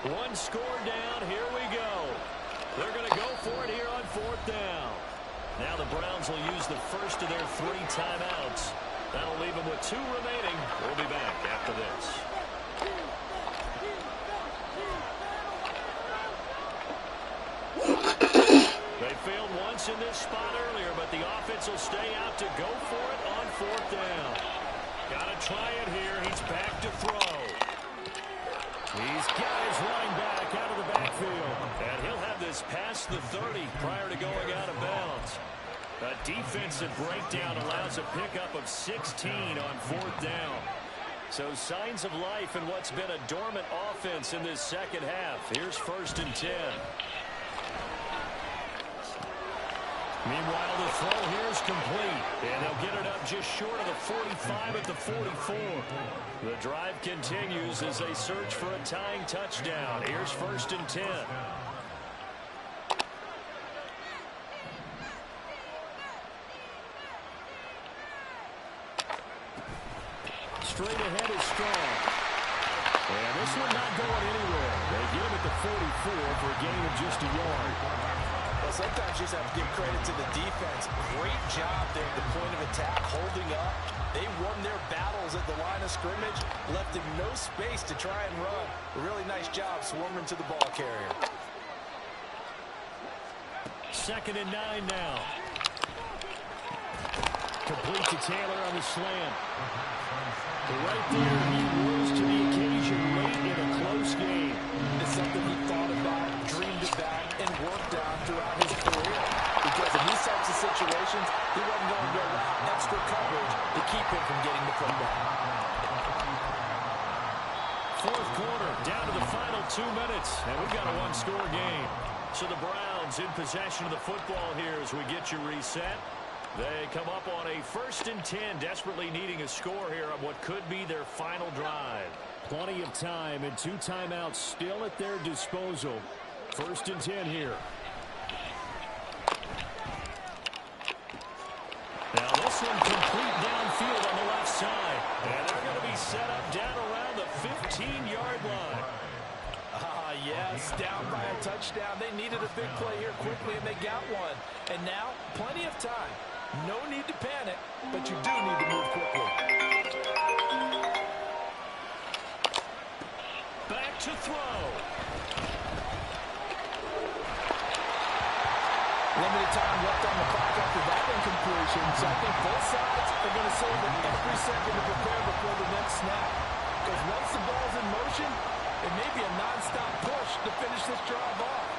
Speaker 3: One score down, here we go. They're going to go for it here on 4th down. Now the Browns will use the first of their 3 timeouts. That'll leave them with 2 remaining. We'll be back after this. They failed once in this spot earlier, but the offense will stay out to go for it on 4th down. Got to try it here. He's back to throw. He's got his running back out of the backfield. And he'll have this past the 30 prior to going out of bounds. A defensive breakdown allows a pickup of 16 on 4th down. So signs of life in what's been a dormant offense in this second half. Here's 1st and 10. Meanwhile, the throw here is complete, and they'll get it up just short of the 45 at the 44. The drive continues as they search for a tying touchdown. Here's 1st and 10. Straight ahead is Strong. And this one not going anywhere. They get him at the 44 for a gain of just a yard.
Speaker 6: Well, sometimes you just have to give credit to the defense. Great job there at the point of attack, holding up. They won their battles at the line of scrimmage, left him no space to try and run. A really nice job swarming to the ball carrier.
Speaker 3: 2nd and 9 now. Complete to Taylor on the slant. Right there, he rose to the occasion late in a close game.
Speaker 6: It's something he thought about, dreamed about, and worked on throughout his career. Because in these types of situations, he wasn't going to go out extra coverage to keep him from getting the football.
Speaker 3: 4th quarter, down to the final 2 minutes, and we've got a 1-score game. So the Browns in possession of the football here as we get you reset. They come up on a 1st and 10, desperately needing a score here on what could be their final drive. Plenty of time and 2 timeouts still at their disposal. 1st and 10 here. Now this one complete downfield on the left side. And they're going to be set up down around the 15-yard line.
Speaker 6: Yes, down by a touchdown. They needed a big play here quickly, and they got one. And now, plenty of time. No need to panic, but you do need to move quickly.
Speaker 3: Back to throw.
Speaker 6: Limited time left on the clock after that incompletion, so I think both sides are going to save every second to prepare before the next snap. Because once the ball's in motion, it may be a non-stop push to finish this drive off.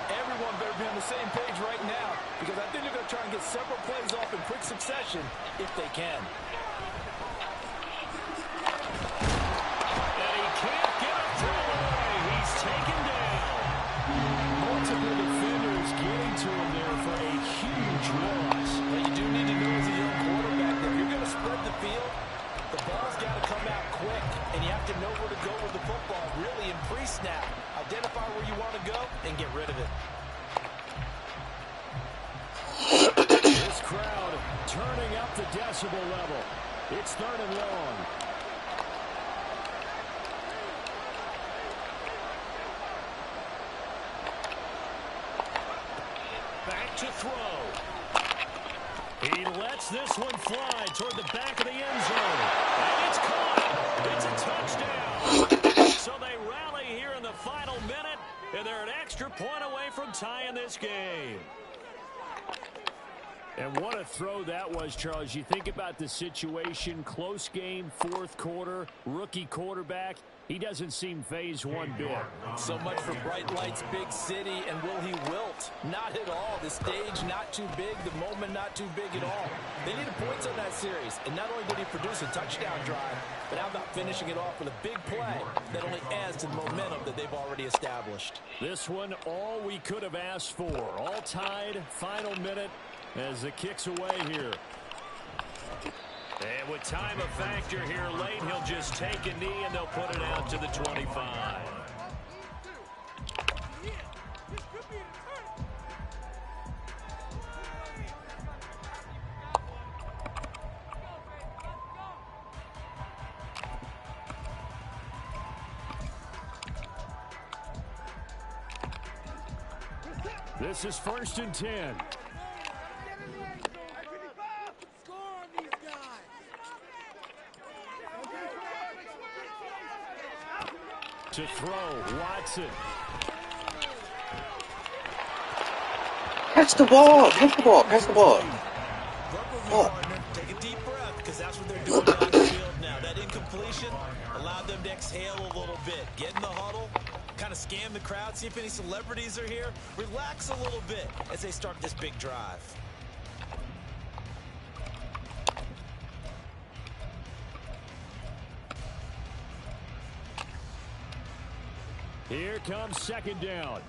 Speaker 6: Everyone better be on the same page right now, because I think they're going to try and get several plays off in quick succession if they can.
Speaker 3: And he can't get a throw away. He's taken down. Multiple defenders getting to him there for a huge loss.
Speaker 6: But you do need to know as a young quarterback that if you're going to spread the field, the ball's got
Speaker 3: It's 3rd and long. Back to throw. He lets this one fly toward the back of the end zone. And it's caught. It's a touchdown. So they rally here in the final minute, and they're an extra point away from tying this game. And what a throw that was, Charles. You think about the situation, close game, 4th quarter, rookie quarterback. He doesn't seem phased one bit.
Speaker 6: So much for bright lights, big city, and will he wilt? Not at all. The stage not too big, the moment not too big at all. They needed points on that series, and not only did he produce a touchdown drive, but how about finishing it off with a big play that only adds to the momentum that they've already established.
Speaker 3: This one, all we could have asked for. All tied, final minute as the kick's away here. And with time a factor here late, he'll just take a knee and they'll put it out to the 25. This is 1st and 10. To throw, Watson.
Speaker 4: Catch the ball. Catch the ball. Catch the ball.
Speaker 6: Take a deep breath, because that's what they're doing on the field now. That incompletion allowed them to exhale a little bit. Get in the huddle, kind of scan the crowd, see if any celebrities are here. Relax a little bit as they start this big drive.
Speaker 3: Here comes 2nd down.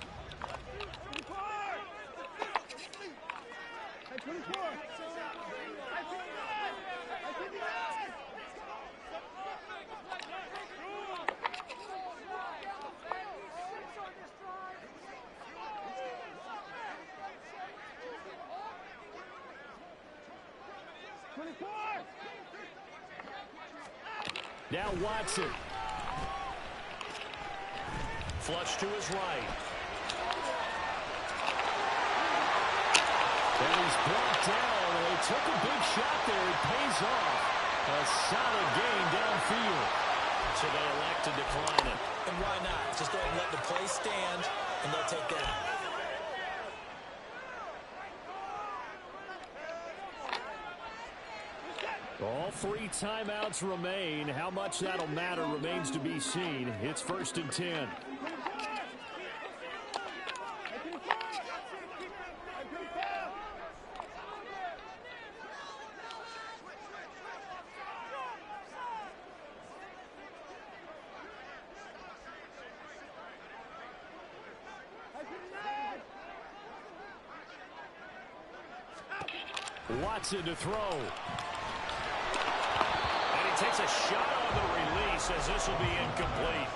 Speaker 3: Now Watson. Flush to his right. And he's brought down. They took a big shot there. It pays off. A solid gain downfield. So they elect to decline it.
Speaker 6: And why not? Just go ahead and let the play stand, and they'll take that.
Speaker 3: All 3 timeouts remain. How much that'll matter remains to be seen. It's 1st and 10. Watson to throw. And he takes a shot on the release as this will be incomplete.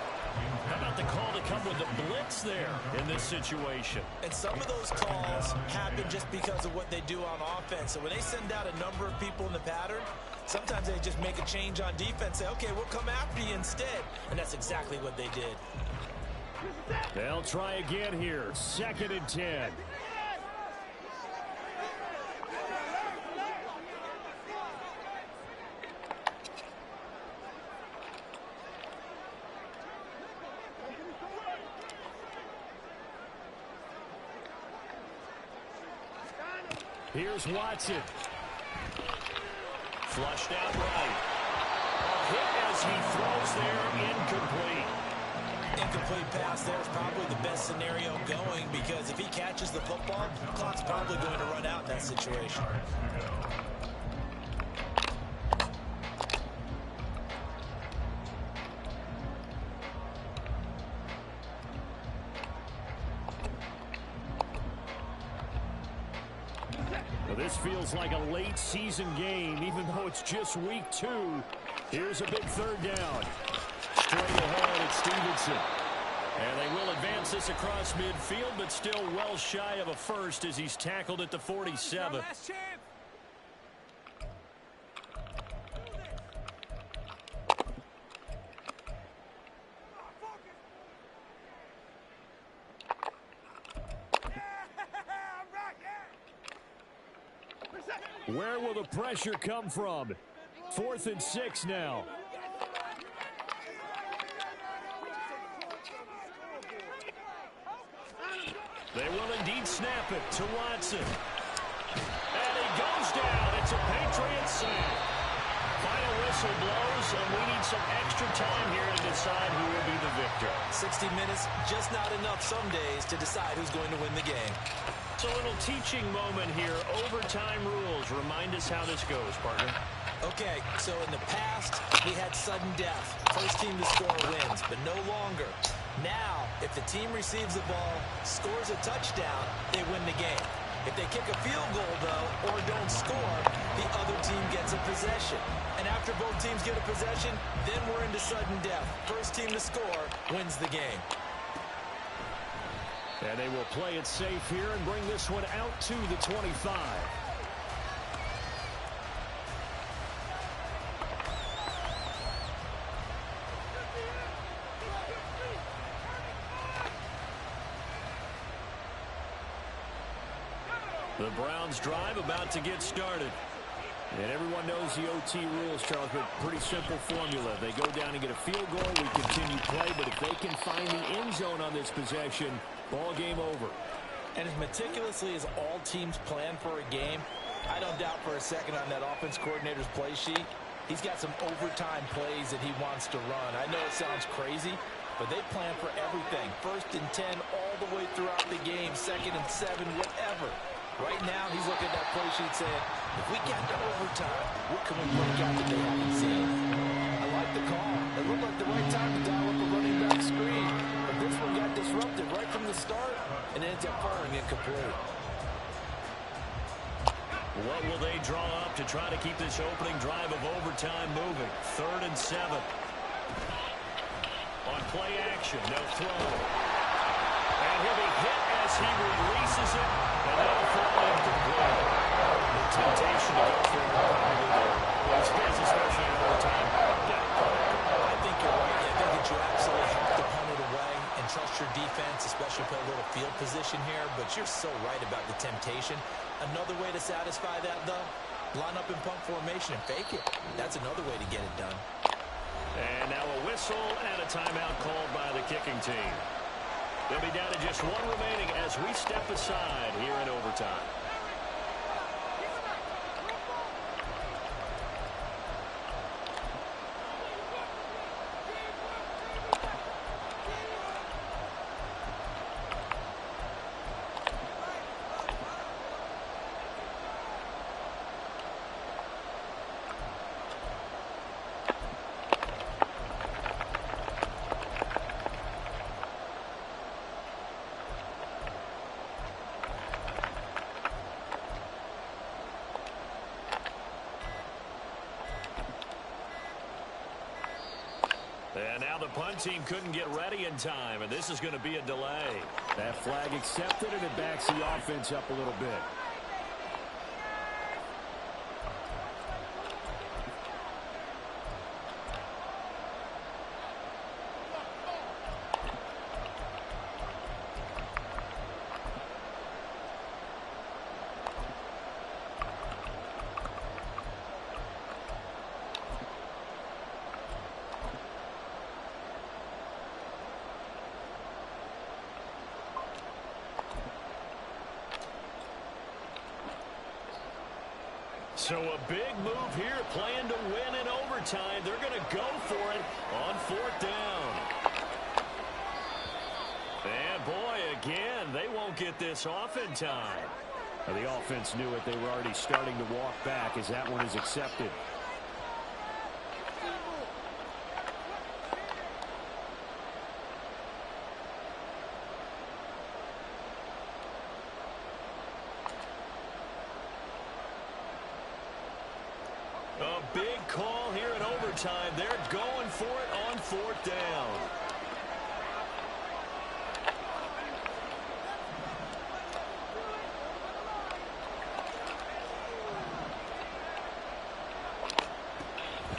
Speaker 3: How about the call to come with the blitz there in this situation?
Speaker 6: And some of those calls happen just because of what they do on offense. So when they send out a number of people in the pattern, sometimes they just make a change on defense, say, okay, we'll come after you instead. And that's exactly what they did.
Speaker 3: They'll try again here. 2nd and 10. Here's Watson. Flushed out right. A hit as he throws there, incomplete.
Speaker 6: Incomplete pass there is probably the best scenario going, because if he catches the football, the clock's probably going to run out in that situation.
Speaker 3: This feels like a late season game, even though it's just week 2. Here's a big 3rd down. Straight ahead, it's Stevenson. And they will advance this across midfield, but still well shy of a first as he's tackled at the 47. Where will the pressure come from? 4th and 6 now. They will indeed snap it to Watson. And he goes down. It's a Patriots sack. Final whistle blows, and we need some extra time here to decide who will be the victor.
Speaker 6: 60 minutes, just not enough some days to decide who's going to win the game.
Speaker 3: It's a little teaching moment here. Overtime rules. Remind us how this goes, partner.
Speaker 6: Okay, so in the past, we had sudden death. First team to score wins, but no longer. Now, if the team receives the ball, scores a touchdown, they win the game. If they kick a field goal, though, or don't score, the other team gets a possession. And after both teams get a possession, then we're into sudden death. First team to score wins the game.
Speaker 3: And they will play it safe here and bring this one out to the 25. The Browns drive about to get started. And everyone knows the OT rules, Charles, but pretty simple formula. They go down and get a field goal, we continue play, but if they can find the end zone on this possession, ball game over.
Speaker 6: And as meticulously as all teams plan for a game, I don't doubt for a second on that offense coordinator's play sheet, he's got some overtime plays that he wants to run. I know it sounds crazy, but they plan for everything. 1st and 10 all the way throughout the game, 2nd and 7, whatever. Right now, he's looking at that play sheet saying, if we get to overtime, what can we break out that they haven't seen? I like the call. It looked like the right time to dial up a running back screen. But this one got disrupted right from the start and ends up falling incomplete.
Speaker 3: What will they draw up to try to keep this opening drive of overtime moving? 3rd and 7. On play action, no throw. And he'll be hit as he releases it. And that'll fall incomplete. The temptation to go for it probably there. Especially in overtime.
Speaker 6: I think you're right. I think that you absolutely have to punt it away and trust your defense, especially play a little field position here. But you're so right about the temptation. Another way to satisfy that, though, line up in punt formation and fake it. That's another way to get it done.
Speaker 3: And now a whistle and a timeout called by the kicking team. They'll be down to just one remaining as we step aside here in overtime. And now the punt team couldn't get ready in time, and this is going to be a delay. That flag accepted, and it backs the offense up a little bit. So a big move here, playing to win in overtime. They're going to go for it on 4th down. And boy, again, they won't get this off in time. Now, the offense knew it. They were already starting to walk back as that one is accepted. A big call here in overtime. They're going for it on 4th down.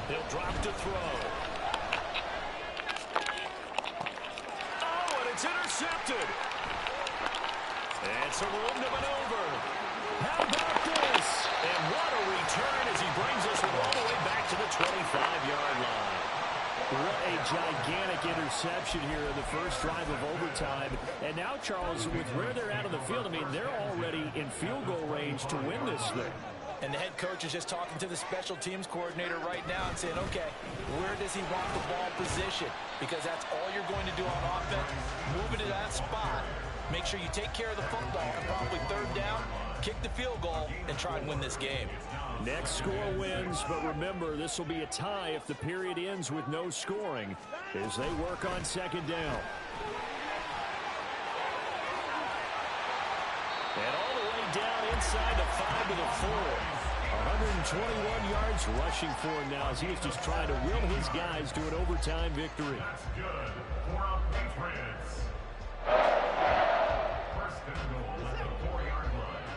Speaker 3: He'll drop to throw. Oh, and it's intercepted. And some room to maneuver. How about this? And what a return as he brings us all the way back to the 25-yard line. What a gigantic interception here in the first drive of overtime. And now, Charles, with where they're at on the field, I mean, they're already in field goal range to win this thing.
Speaker 6: And the head coach is just talking to the special teams coordinator right now and saying, okay, where does he want the ball positioned? Because that's all you're going to do on offense. Move it to that spot. Make sure you take care of the football and probably third down, kick the field goal, and try and win this game.
Speaker 3: Next score wins, but remember, this will be a tie if the period ends with no scoring as they work on second down. And all the way down inside the 5 to the 4. 121 yards rushing for him now as he is just trying to will his guys to an overtime victory.
Speaker 5: That's good for our Patriots. First and goal at the 4-yard line.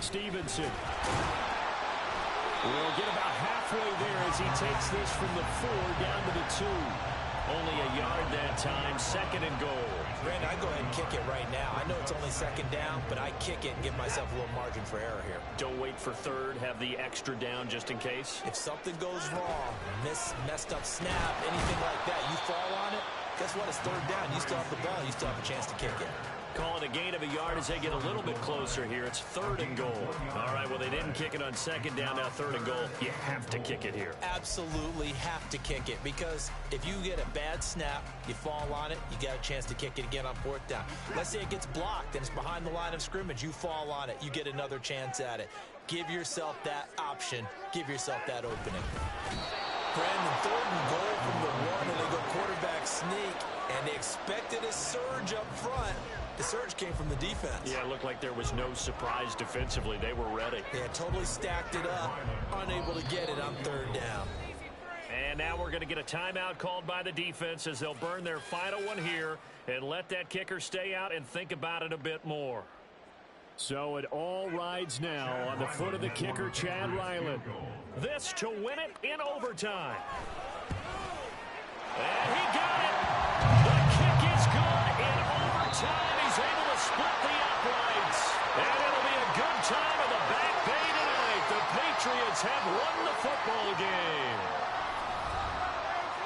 Speaker 3: Stevenson will get about halfway there as he takes this from the 4 down to the 2. Only a yard that time, second and goal.
Speaker 6: Brandon, I go ahead and kick it right now. I know it's only second down, but I kick it and give myself a little margin for error here.
Speaker 3: Don't wait for third, have the extra down just in case.
Speaker 6: If something goes wrong, messed up snap, anything like that, you fall on it, guess what? It's third down. You still have the ball. You still have a chance to kick it.
Speaker 3: Calling a gain of a yard as they get a little bit closer here. It's third and goal. All right, well, they didn't kick it on second down. Now third and goal. You have to kick it here.
Speaker 6: Absolutely have to kick it because if you get a bad snap, you fall on it, you got a chance to kick it again on fourth down. Let's say it gets blocked and it's behind the line of scrimmage. You fall on it. You get another chance at it. Give yourself that option. Give yourself that opening. Brandon, third and goal from the 1, and they go quarterback sneak, and they expected a surge up front. The surge came from the defense.
Speaker 3: Yeah, it looked like there was no surprise defensively. They were ready.
Speaker 6: They had totally stacked it up, unable to get it on third down.
Speaker 3: And now we're going to get a timeout called by the defense as they'll burn their final one here and let that kicker stay out and think about it a bit more. So it all rides now on the foot of the kicker, Chad Ryland. This to win it in overtime. And he got it. The kick is good in overtime. He's able to split the uprights. And it'll be a good time in the Back Bay tonight. The Patriots have won the football game.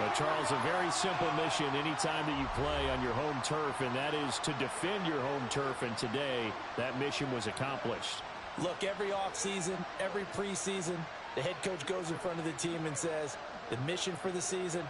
Speaker 3: But, Charles, a very simple mission anytime that you play on your home turf, and that is to defend your home turf. And today, that mission was accomplished.
Speaker 6: Look, every offseason, every preseason, the head coach goes in front of the team and says, the mission for the season,